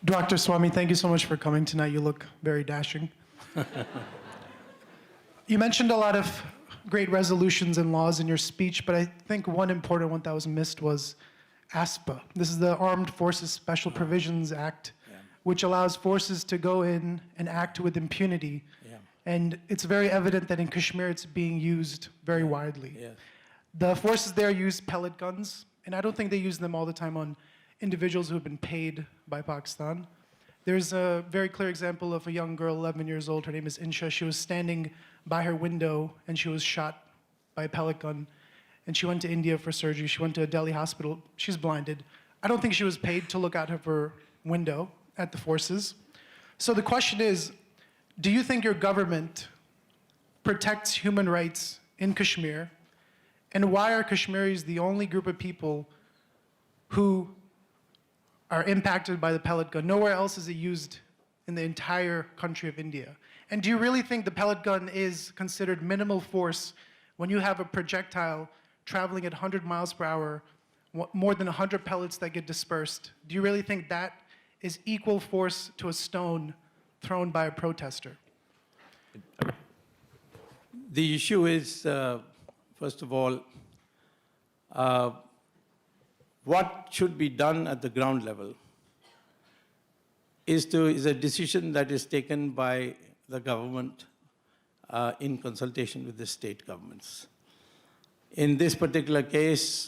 Dr. Swamy, thank you so much for coming tonight. You look very dashing. You mentioned a lot of great resolutions and laws in your speech, but I think one important one that was missed was ASPA. This is the Armed Forces Special Provisions Act, which allows forces to go in and act with impunity. And it's very evident that in Kashmir it's being used very widely. The forces there use pellet guns, and I don't think they use them all the time on individuals who have been paid by Pakistan. There's a very clear example of a young girl, 11 years old. Her name is Insha. She was standing by her window and she was shot by a pellet gun. And she went to India for surgery. She went to a Delhi hospital. She's blinded. I don't think she was paid to look out of her window at the forces. So the question is, do you think your government protects human rights in Kashmir? And why are Kashmiris the only group of people who are impacted by the pellet gun? Nowhere else is it used in the entire country of India. And do you really think the pellet gun is considered minimal force when you have a projectile traveling at 100 miles per hour, more than 100 pellets that get dispersed? Do you really think that is equal force to a stone thrown by a protester? The issue is, first of all, what should be done at the ground level is a decision that is taken by the government in consultation with the state governments. In this particular case,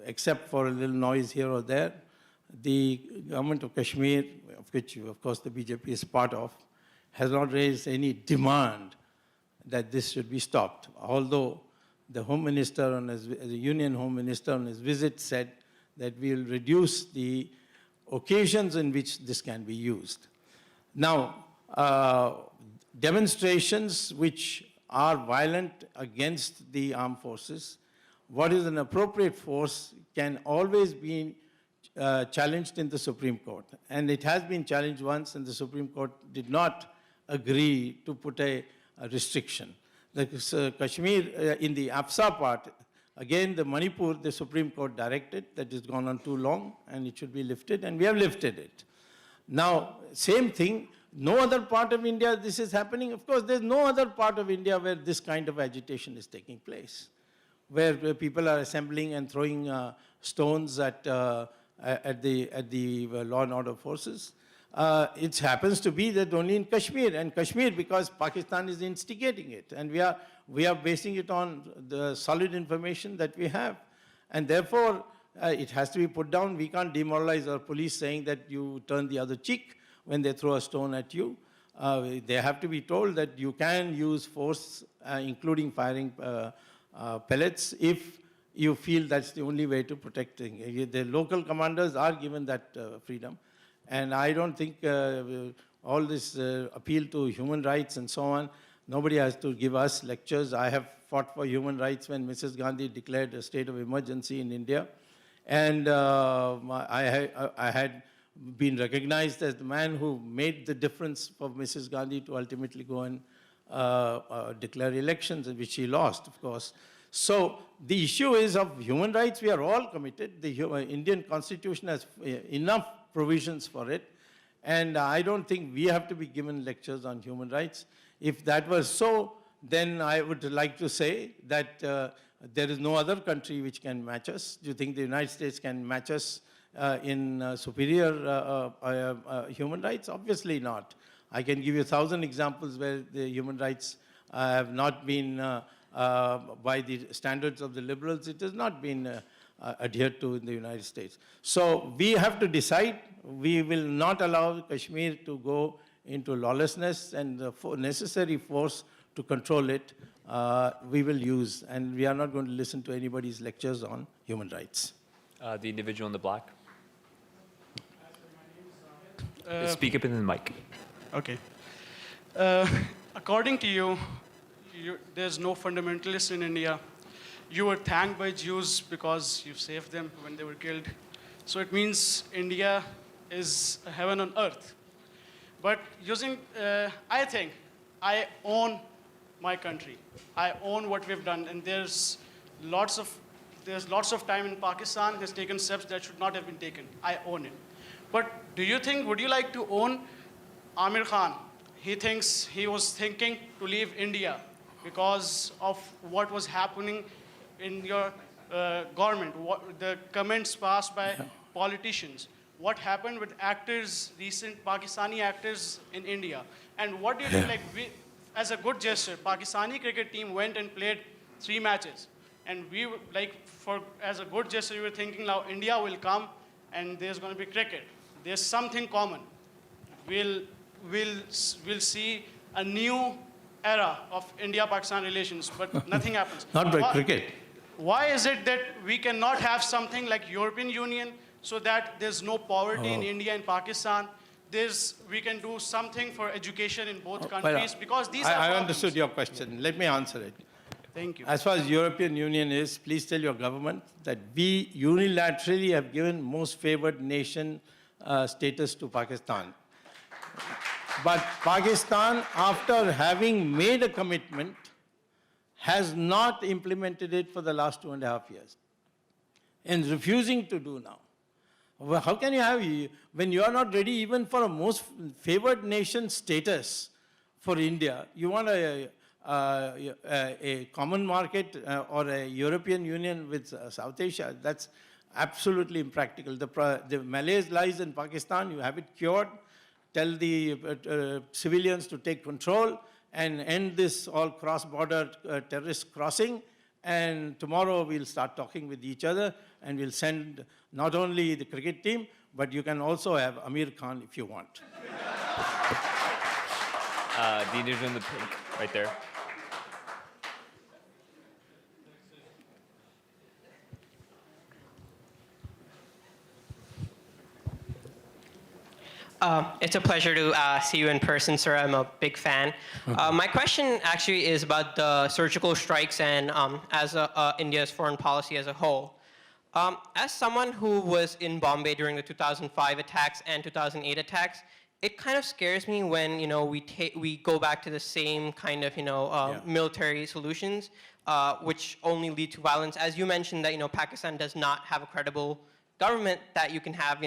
except for a little noise here or there, the government of Kashmir, of which, of course, the BJP is part of, has not raised any demand that this should be stopped. Although the Home Minister, the Union Home Minister on his visit said that we will reduce the occasions in which this can be used. Now, demonstrations which are violent against the armed forces, what is an appropriate force can always be challenged in the Supreme Court. And it has been challenged once, and the Supreme Court did not agree to put a restriction. Kashmir, in the AFSA part, again, the Manipur, the Supreme Court directed that it's gone on too long and it should be lifted, and we have lifted it. Now, same thing, no other part of India this is happening. Of course, there's no other part of India where this kind of agitation is taking place, where people are assembling and throwing stones at the law and order forces. It happens to be that only in Kashmir, and Kashmir because Pakistan is instigating it, and we are basing it on the solid information that we have, and therefore it has to be put down. We can't demoralize our police saying that you turn the other cheek when they throw a stone at you. They have to be told that you can use force, including firing pellets, if you feel that's the only way to protect things. The local commanders are given that freedom. And I don't think all this appeal to human rights and so on, nobody has to give us lectures. I have fought for human rights when Mrs. Gandhi declared a state of emergency in India. And I had been recognized as the man who made the difference for Mrs. Gandhi to ultimately go and declare elections, which she lost, of course. So the issue is of human rights, we are all committed. The Indian Constitution has enough provisions for it. And I don't think we have to be given lectures on human rights. If that was so, then I would like to say that there is no other country which can match us. Do you think the United States can match us in superior human rights? Obviously not. I can give you 1,000 examples where the human rights have not been, by the standards of the liberals, it has not been adhered to in the United States. So we have to decide. We will not allow Kashmir to go into lawlessness, and the necessary force to control it we will use. And we are not going to listen to anybody's lectures on human rights. The individual in the black. Speak up in the mic. Okay. According to you, there's no fundamentalists in India. You were thanked by Jews because you saved them when they were killed. So it means India is a heaven on earth. But I think I own my country. I own what we've done, and there's lots of time in Pakistan has taken steps that should not have been taken. I own it. But would you like to own Amir Khan? He was thinking to leave India because of what was happening in your government, the comments passed by politicians. What happened with recent Pakistani actors in India? And what do you think, as a good gesture, Pakistani cricket team went and played 3 matches. And as a good gesture, we were thinking now India will come and there's going to be cricket. There's something common. We'll see a new era of India-Pakistan relations, but nothing happens. Not by cricket. Why is it that we cannot have something like European Union so that there's no poverty in India and Pakistan? We can do something for education in both countries, because these are I problems. understood your question. Let me answer it. Thank you. As far as European Union is, please tell your government that we unilaterally have given most favored nation status to Pakistan. But Pakistan, after having made a commitment, has not implemented it for the last 2.5 years and refusing to do now. Well, how can you have, when you are not ready even for a most favored nation status for India, you want a common market or a European Union with South Asia? That's absolutely impractical. The Malays lies in Pakistan, you have it cured. Tell the civilians to take control and end this all cross-border terrorist crossing. And tomorrow we'll start talking with each other, and we'll send not only the cricket team, but you can also have Amir Khan if you want. The individual in the pink, right there. It's a pleasure to see you in person, sir. I'm a big fan. My question actually is about the surgical strikes and as India's foreign policy as a whole. As someone who was in Bombay during the 2005 attacks and 2008 attacks, it kind of scares me when we go back to the same kind of military solutions, which only lead to violence. As you mentioned that Pakistan does not have a credible government that you can have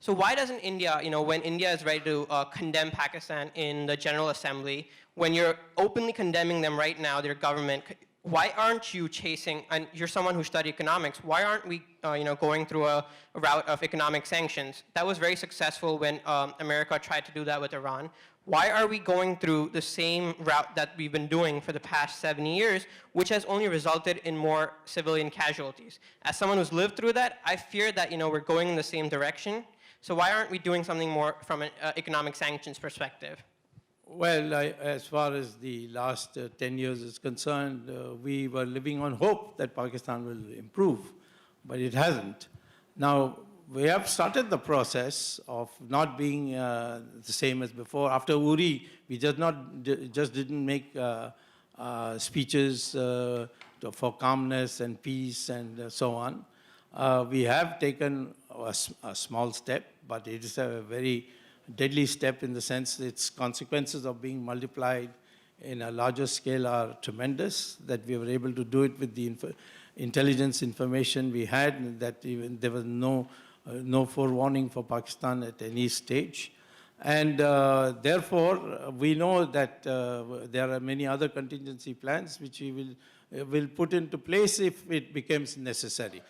So why doesn't India, when India is ready to condemn Pakistan in the General Assembly, when you're openly condemning them right now, their government, why aren't you chasing, and you're someone who studied economics, why aren't we going through a route of economic sanctions? That was very successful when America tried to do that with Iran. Why are we going through the same route that we've been doing for the past 70 years, which has only resulted in more civilian casualties? As someone who's lived through that, I fear that we're going in the same direction. So why aren't we doing something more from an economic sanctions perspective? Well, as far as the last 10 years is concerned, we were living on hope that Pakistan will improve, but it hasn't. Now, we have started the process of not being the same as before. After Uri, we just didn't make speeches for calmness and peace and so on. We have taken a small step, but it is a very deadly step in the sense its consequences of being multiplied in a larger scale are tremendous, that we were able to do it with the intelligence information we had, and that even there was no forewarning for Pakistan at any stage. And therefore, we know that there are many other contingency plans which we will put into place if it becomes necessary.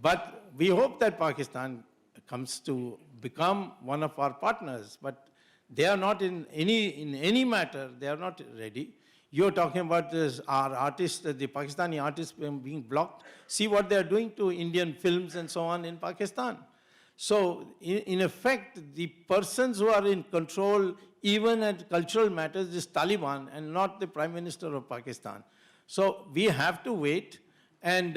But we hope that Pakistan comes to become one of our partners, but they are not in any matter, they are not ready. You're talking about this, our artists, the Pakistani artists being blocked. See what they're doing to Indian films and so on in Pakistan. So, in effect, the persons who are in control, even at cultural matters, is Taliban and not the Prime Minister of Pakistan. So, we have to wait, and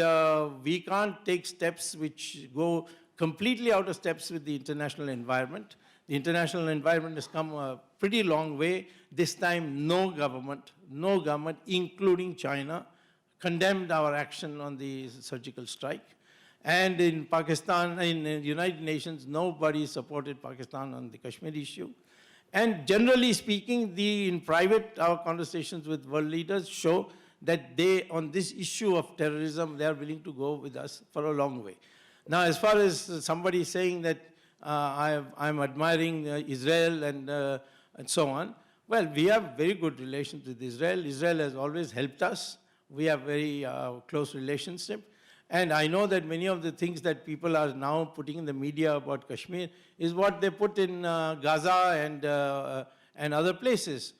we can't take steps which go completely out of steps with the international environment. The international environment has come a pretty long way. This time, no government, including China, condemned our action on the surgical strike. And in Pakistan, in the United Nations, nobody supported Pakistan on the Kashmir issue. And generally speaking, in private, our conversations with world leaders show that they, on this issue of terrorism, they are willing to go with us for a long way. Now, as far as somebody saying that I'm admiring Israel and so on, well, we have very good relations with Israel. Israel has always helped us. We have very close relationship. And I know that many of the things that people are now putting in the media about Kashmir is what they put in Gaza and other places.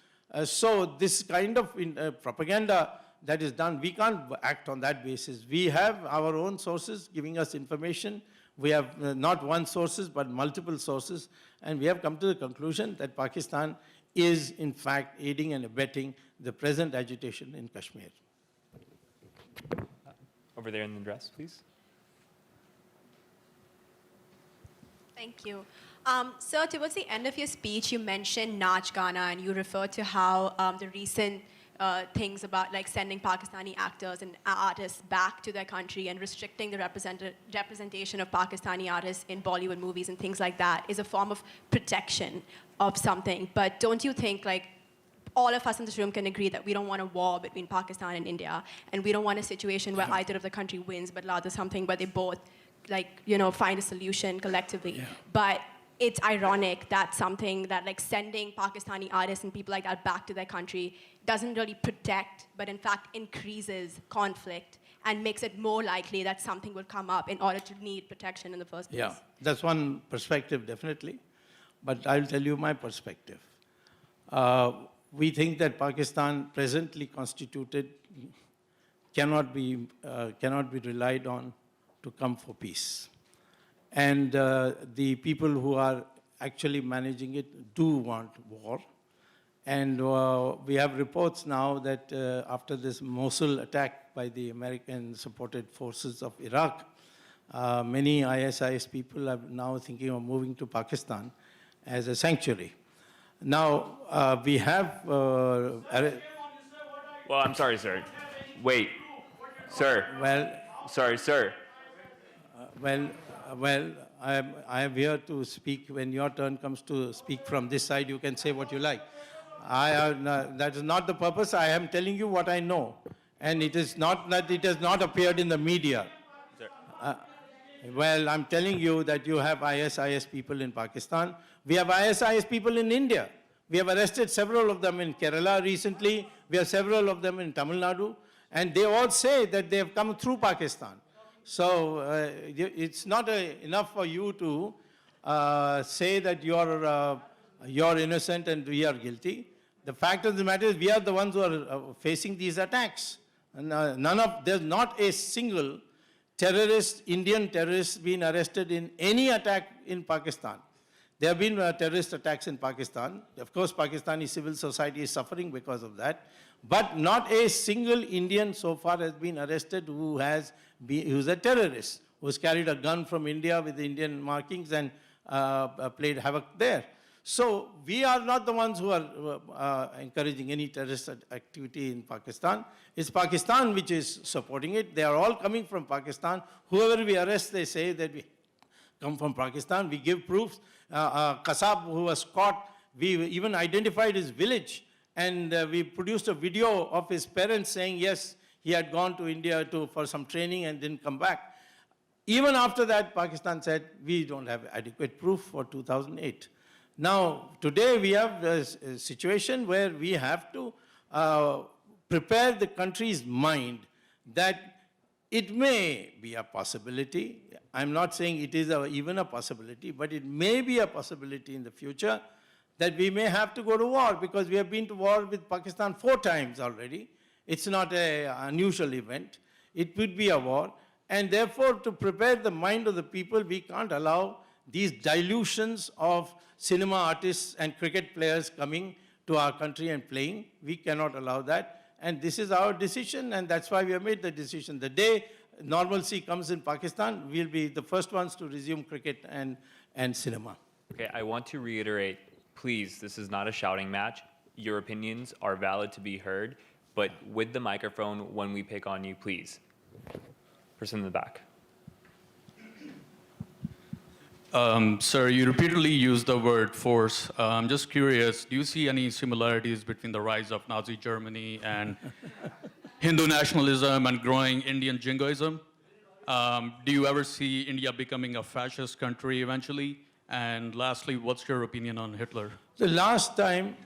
So this kind of propaganda that is done, we can't act on that basis. We have our own sources giving us information. We have not one sources, but multiple sources. And we have come to the conclusion that Pakistan is, in fact, aiding and abetting the present agitation in Kashmir. Over there in the dress, please. Thank you. So towards the end of your speech, you mentioned Naach Gana, and you referred to how the recent things about like sending Pakistani actors and artists back to their country and restricting the representation of Pakistani artists in Bollywood movies and things like that is a form of protection of something. But don't you think, like, all of us in this room can agree that we don't want a war between Pakistan and India, and we don't want a situation where either of the country wins, but rather something where they both, like, you know, find a solution collectively. Yeah. But it's ironic that something that, like, sending Pakistani artists and people like that back to their country doesn't really protect, but in fact increases conflict and makes it more likely that something will come up in order to need protection in the first place. Yeah, that's one perspective, definitely. But I'll tell you my perspective. We think that Pakistan, presently constituted, cannot be relied on to come for peace. And the people who are actually managing it do want war. And we have reports now that after this Mosul attack by the American-supported forces of Iraq, many ISIS people are now thinking of moving to Pakistan as a sanctuary. Now, we have... well, I'm sorry, sir. Wait. Sir. Well... Sorry, sir. Well, I am here to speak. When your turn comes to speak from this side, you can say what you like. That is not the purpose. I am telling you what I know. And it is not that it has not appeared in the media. Sir. Well, I'm telling you that you have ISIS people in Pakistan. We have ISIS people in India. We have arrested several of them in Kerala recently. We have several of them in Tamil Nadu. And they all say that they have come through Pakistan. So it's not enough for you to say that you're innocent and we are guilty. The fact of the matter is we are the ones who are facing these attacks. And there's not a single terrorist, Indian terrorist, been arrested in any attack in Pakistan. There have been terrorist attacks in Pakistan. Of course, Pakistani civil society is suffering because of that. But not a single Indian so far has been arrested who's a terrorist. who's carried a gun from India with Indian markings and played havoc there. So we are not the ones who are encouraging any terrorist activity in Pakistan. It's Pakistan which is supporting it. They are all coming from Pakistan. Whoever we arrest, they say that we come from Pakistan. We give proofs. Kasab, who was caught, we even identified his village, and we produced a video of his parents saying, yes, he had gone to India for some training and didn't come back. Even after that, Pakistan said, we don't have adequate proof for 2008. Now, today we have a situation where we have to prepare the country's mind that it may be a possibility. I'm not saying it is even a possibility, but it may be a possibility in the future that we may have to go to war, because we have been to war with Pakistan 4 times already. It's not an unusual event. It would be a war. And therefore, to prepare the mind of the people, we can't allow these dilutions of cinema artists and cricket players coming to our country and playing. We cannot allow that. And this is our decision, and that's why we have made the decision. The day normalcy comes in Pakistan, we'll be the first ones to resume cricket and cinema. Okay, I want to reiterate, please, this is not a shouting match. Your opinions are valid to be heard, but with the microphone, when we pick on you, please. Person in the back. Sir, you repeatedly used the word force. I'm just curious, do you see any similarities between the rise of Nazi Germany and Hindu nationalism and growing Indian jingoism? Do you ever see India becoming a fascist country eventually? And lastly, what's your opinion on Hitler? The last time,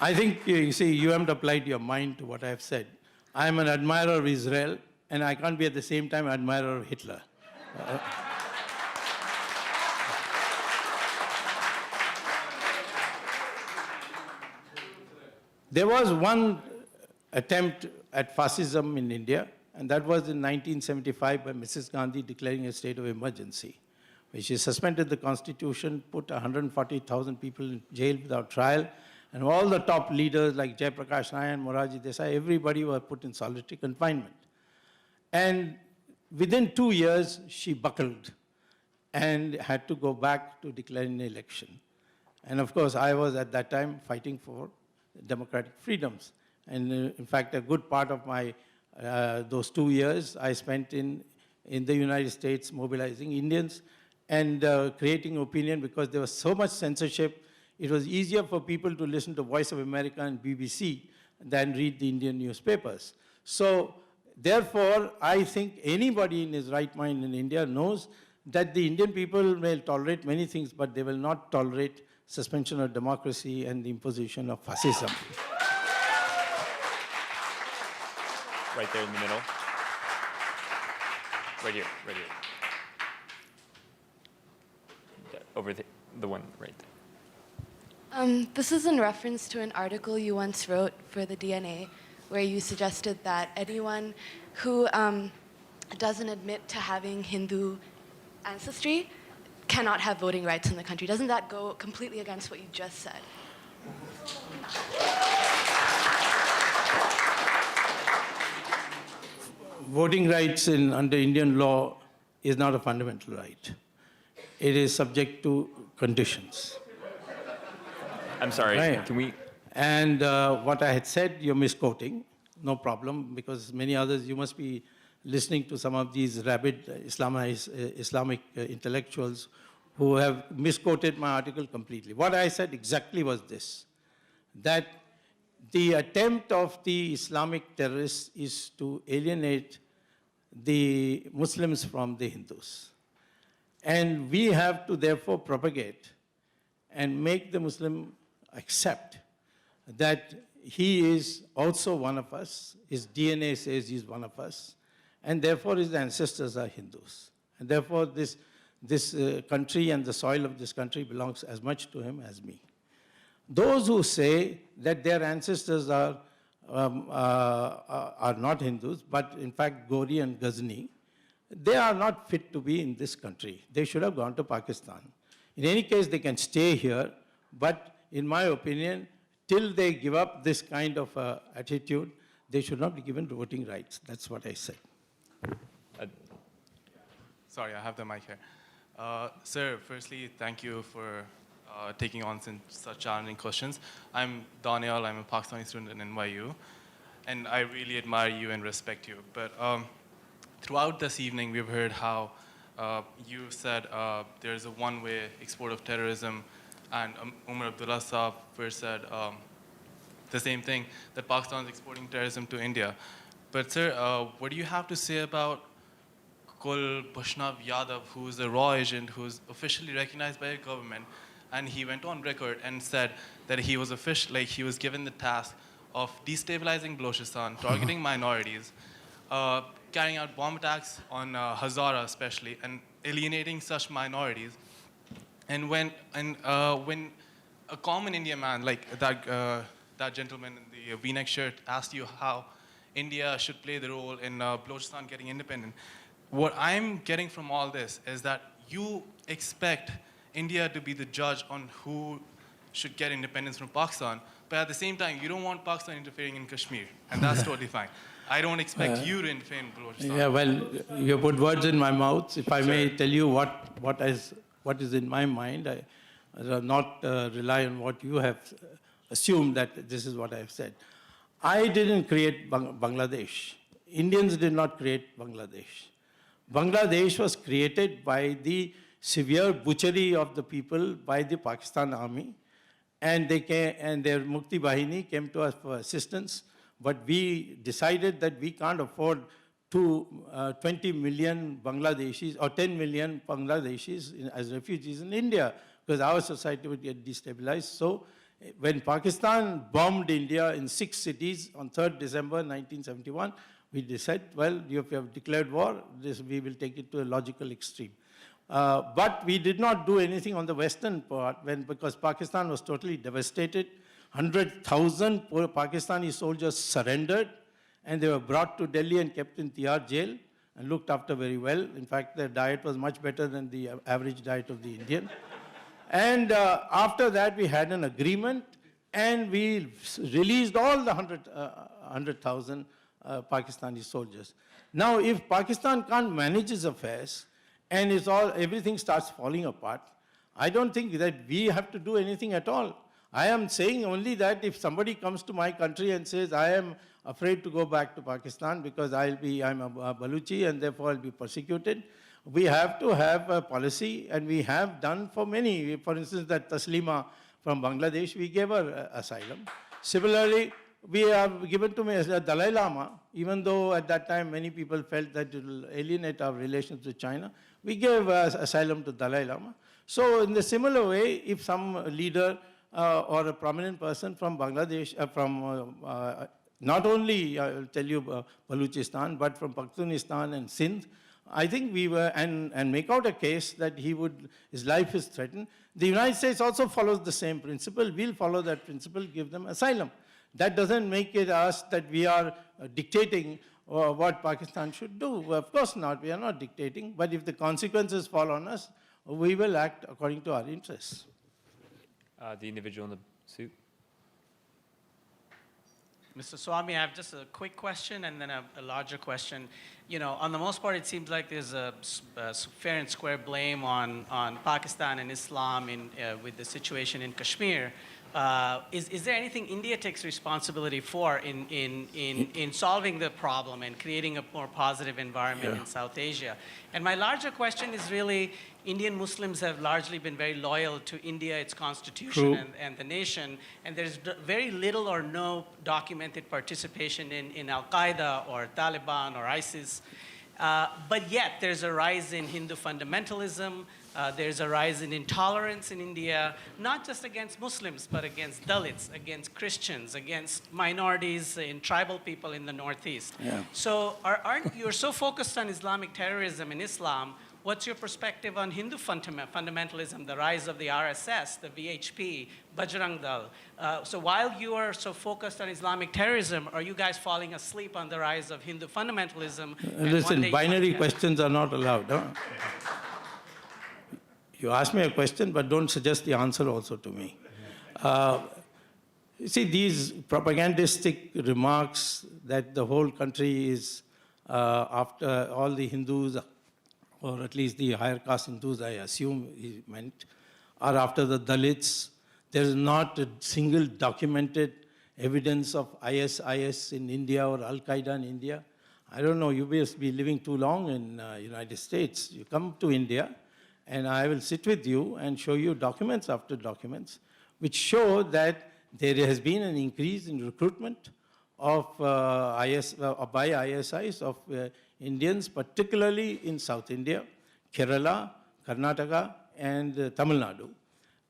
I think, you see, you haven't applied your mind to what I have said. I am an admirer of Israel, and I can't be at the same time an admirer of Hitler. There was one attempt at fascism in India, and that was in 1975 by Mrs. Gandhi declaring a state of emergency, where she suspended the constitution, put 140,000 people in jail without trial, and all the top leaders like Jayaprakash Nayak and Moraji Desai, everybody were put in solitary confinement. And within 2 years, she buckled and had to go back to declare an election. And of course, I was at that time fighting for democratic freedoms. And in fact, a good part of my those 2 years I spent in the United States mobilizing Indians and creating opinion, because there was so much censorship. It was easier for people to listen to Voice of America and BBC than read the Indian newspapers. So therefore, I think anybody in his right mind in India knows that the Indian people may tolerate many things, but they will not tolerate suspension of democracy and the imposition of fascism. Right there in the middle. Right here, right here. Over the one right there. This is in reference to an article you once wrote for the DNA, where you suggested that anyone who doesn't admit to having Hindu ancestry cannot have voting rights in the country. Doesn't that go completely against what you just said? Voting rights under Indian law is not a fundamental right. It is subject to conditions. I'm sorry, Right. can we? And what I had said, you're misquoting, no problem, because many others, you must be listening to some of these rabid Islamic intellectuals who have misquoted my article completely. What I said exactly was this, that the attempt of the Islamic terrorists is to alienate the Muslims from the Hindus. And we have to therefore propagate and make the Muslim accept that he is also one of us, his DNA says he's one of us, and therefore his ancestors are Hindus. And therefore this country and the soil of this country belongs as much to him as me. Those who say that their ancestors are not Hindus, but in fact Gori and Ghazni, they are not fit to be in this country. They should have gone to Pakistan. In any case, they can stay here, but in my opinion, till they give up this kind of attitude, they should not be given voting rights. That's what I said. Sorry, I have the mic here. Sir, firstly, thank you for taking on such challenging questions. I'm Daniel, I'm a Pakistani student in NYU, and I really admire you and respect you. But throughout this evening, we've heard how you said there's a one-way export of terrorism, and Umar Abdullah Saab first said the same thing, that Pakistan is exporting terrorism to India. But sir, what do you have to say about Kul Bhushnav Yadav, who's a raw agent, who's officially recognized by a government, and he went on record and said that he was he was given the task of destabilizing Balochistan, targeting minorities, carrying out bomb attacks on Hazara especially, and alienating such minorities. And when a common Indian man like that gentleman in the V-neck shirt asked you how India should play the role in Balochistan getting independent, what I'm getting from all this is that you expect India to be the judge on who should get independence from Pakistan, but at the same time, you don't want Pakistan interfering in Kashmir, and that's totally fine. I don't expect you to interfere in Balochistan. Yeah, well, you put words in my mouth. If I may tell you what is in my mind, I will not rely on what you have assumed that this is what I have said. I didn't create Bangladesh. Indians did not create Bangladesh. Bangladesh was created by the severe butchery of the people by the Pakistan army, and they came, and their Mukti Bahini came to us for assistance. But we decided that we can't afford 20 million Bangladeshis or 10 million Bangladeshis as refugees in India, because our society would get destabilized. So when Pakistan bombed India in 6 cities on 3rd December 1971, we decided, well, if you have declared war, we will take it to a logical extreme. But we did not do anything on the western part because Pakistan was totally devastated. 100,000 Pakistani soldiers surrendered, and they were brought to Delhi and kept in Tihar jail and looked after very well. In fact, their diet was much better than the average diet of the Indian. And after that, we had an agreement, and we released all the 100,000 Pakistani soldiers. Now, if Pakistan can't manage its affairs and everything starts falling apart, I don't think that we have to do anything at all. I am saying only that if somebody comes to my country and says, I am afraid to go back to Pakistan because I'm a Baluchi and therefore I'll be persecuted, we have to have a policy, and we have done for many. For instance, that Taslima from Bangladesh, we gave her asylum. Similarly, we have given to me as a Dalai Lama, even though at that time many people felt that it will alienate our relations with China. We gave asylum to Dalai Lama. So in the similar way, if some leader or a prominent person from Bangladesh, not only, I'll tell you, Balochistan, but from Pakhtunistan and Sindh, I think we were, and make out a case that his life is threatened. The United States also follows the same principle. We'll follow that principle, give them asylum. That doesn't make it us that we are dictating what Pakistan should do. Of course not, we are not dictating. But if the consequences fall on us, we will act according to our interests. The individual in the suit. Mr. Swamy, I have just a quick question and then a larger question. You know, on the most part, it seems like there's a fair and square blame on Pakistan and Islam with the situation in Kashmir. Is there anything India takes responsibility for in solving the problem and creating a more positive environment in South Asia? And my larger question is really, Indian Muslims have largely been very loyal to India, its constitution, and the nation, and there's very little or no documented participation in Al-Qaeda or Taliban or ISIS. But yet, there's a rise in Hindu fundamentalism, there's a rise in intolerance in India, not just against Muslims, but against Dalits, against Christians, against minorities and tribal people in the Northeast. Yeah. So you're so focused on Islamic terrorism in Islam. What's your perspective on Hindu fundamentalism, the rise of the RSS, the VHP, Bajrang Dal? So while you are so focused on Islamic terrorism, are you guys falling asleep on the rise of Hindu fundamentalism? Listen, binary questions are not allowed. Huh? You ask me a question, but don't suggest the answer also to me. You see, these propagandistic remarks that the whole country is after all the Hindus, or at least the higher caste Hindus, I assume he meant, are after the Dalits. There is not a single documented evidence of IS in India or Al-Qaeda in India. I don't know, you must be living too long in United States. You come to India, and I will sit with you and show you documents after documents, which show that there has been an increase in recruitment of by ISIs of Indians, particularly in South India, Kerala, Karnataka, and Tamil Nadu.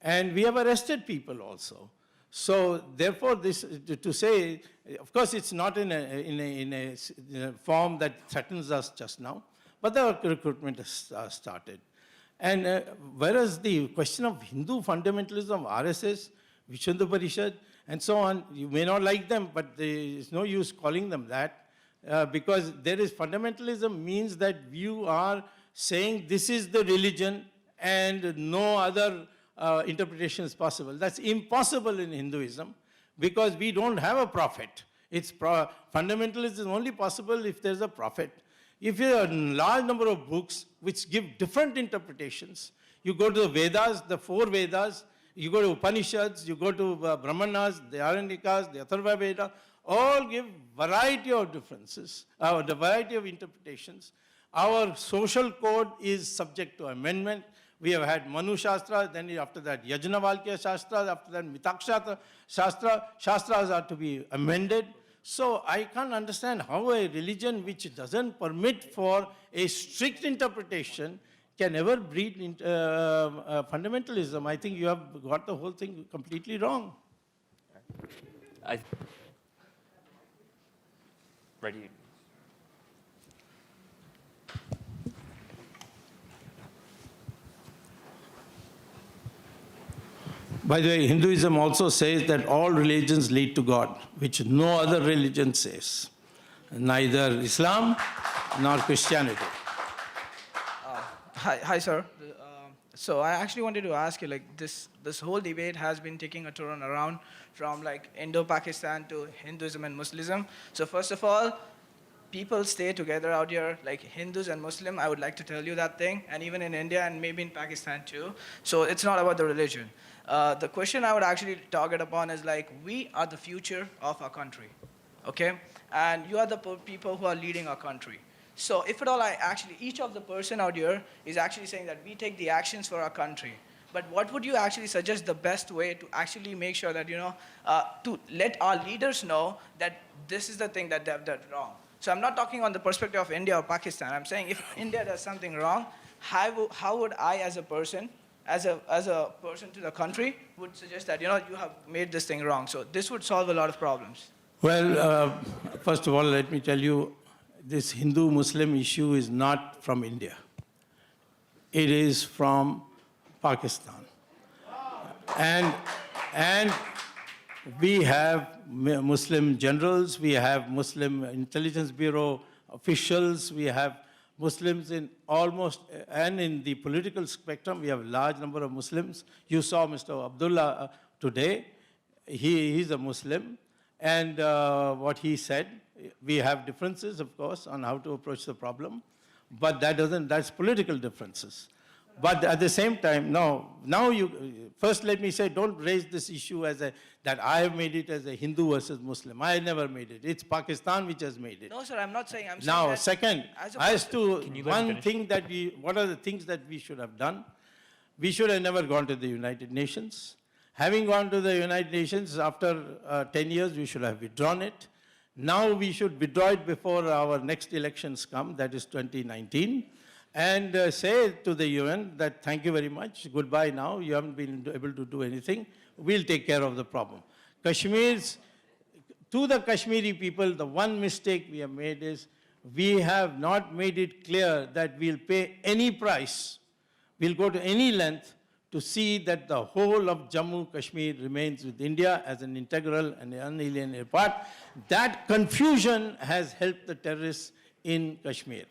And we have arrested people also. So therefore, this to say, of course, it's not in a form that threatens us just now, but the recruitment has started. And whereas the question of Hindu fundamentalism, RSS, Vishnu Parishad, and so on, you may not like them, but there is no use calling them that, because there is fundamentalism means that you are saying this is the religion and no other interpretation is possible. That's impossible in Hinduism because we don't have a prophet. Fundamentalism is only possible if there's a prophet. If you have a large number of books which give different interpretations, you go to the Vedas, the 4 Vedas, you go to Upanishads, you go to Brahmanas, the Aranyakas, the Atharva Veda, all give variety of differences, the variety of interpretations. Our social code is subject to amendment. We have had Manu Shastra, then after that Yajnavalkya Shastra, after that Mitakshatra Shastra. Shastras are to be amended. So I can't understand how a religion which doesn't permit for a strict interpretation can ever breed fundamentalism. I think you have got the whole thing completely wrong. Ready? By the way, Hinduism also says that all religions lead to God, which no other religion says. Neither Islam nor Christianity. Hi, sir. So I actually wanted to ask you, like, this whole debate has been taking a turn around from like Indo-Pakistan to Hinduism and Muslim. So first of all, people stay together out here, like Hindus and Muslim. I would like to tell you that thing, and even in India and maybe in Pakistan too. So it's not about the religion. The question I would actually target upon is like, we are the future of our country, okay? And you are the people who are leading our country. So if at all each of the person out here is actually saying that we take the actions for our country, but what would you actually suggest the best way to actually make sure that, to let our leaders know that this is the thing that they've done wrong? So I'm not talking on the perspective of India or Pakistan. I'm saying if India does something wrong, how would I as a person, as a person to the country, would suggest that, you have made this thing wrong. So this would solve a lot of problems. Well, first of all, let me tell you, this Hindu-Muslim issue is not from India. It is from Pakistan. And we have Muslim generals, we have Muslim intelligence bureau officials, we have Muslims in almost, and in the political spectrum, we have a large number of Muslims. You saw Mr. Abdullah today. He's a Muslim. And what he said, we have differences, of course, on how to approach the problem. But that's political differences. But at the same time, first let me say, don't raise this issue as that I have made it as a Hindu versus Muslim. I never made it. It's Pakistan which has made it. No, sir, I'm not saying. I'm saying now, that second, as to one thing what are the things that we should have done? We should have never gone to the United Nations. Having gone to the United Nations after 10 years, we should have withdrawn it. Now we should withdraw it before our next elections come, that is 2019, and say to the UN that thank you very much, goodbye now, you haven't been able to do anything, we'll take care of the problem. To the Kashmiri people, the one mistake we have made is we have not made it clear that we'll pay any price, we'll go to any length to see that the whole of Jammu Kashmir remains with India as an integral and unalienated part. That confusion has helped the terrorists in Kashmir.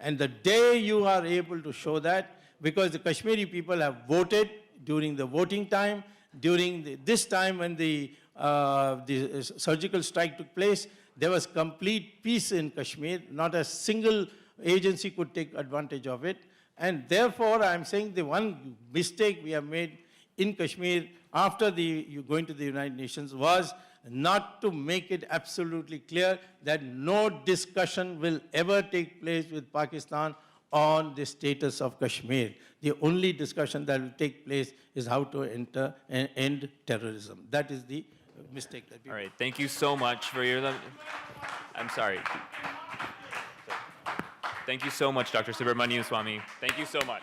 And the day you are able to show that, because the Kashmiri people have voted during the voting time, during this time when the the surgical strike took place, there was complete peace in Kashmir. Not a single agency could take advantage of it. And therefore, I'm saying the one mistake we have made in Kashmir after you going to the United Nations was not to make it absolutely clear that no discussion will ever take place with Pakistan on the status of Kashmir. The only discussion that will take place is how to enter and end terrorism. That is the mistake that we made. All right, thank you so much for your... I'm sorry. Thank you so much, Dr. Subramanian Swamy. Thank you so much.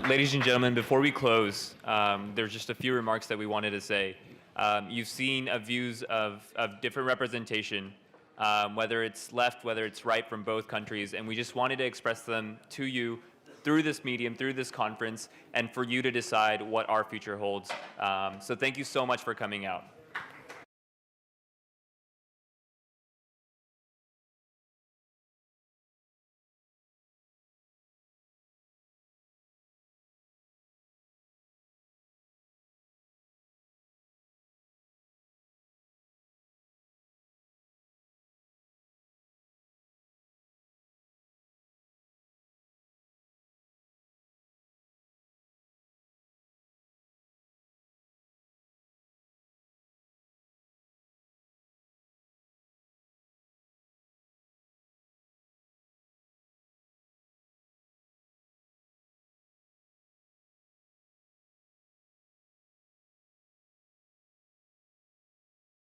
Ladies and gentlemen, before we close, there's just a few remarks that we wanted to say. You've seen views of different representation, whether it's left, whether it's right from both countries, and we just wanted to express them to you through this medium, through this conference, and for you to decide what our future holds. So thank you so much for coming out.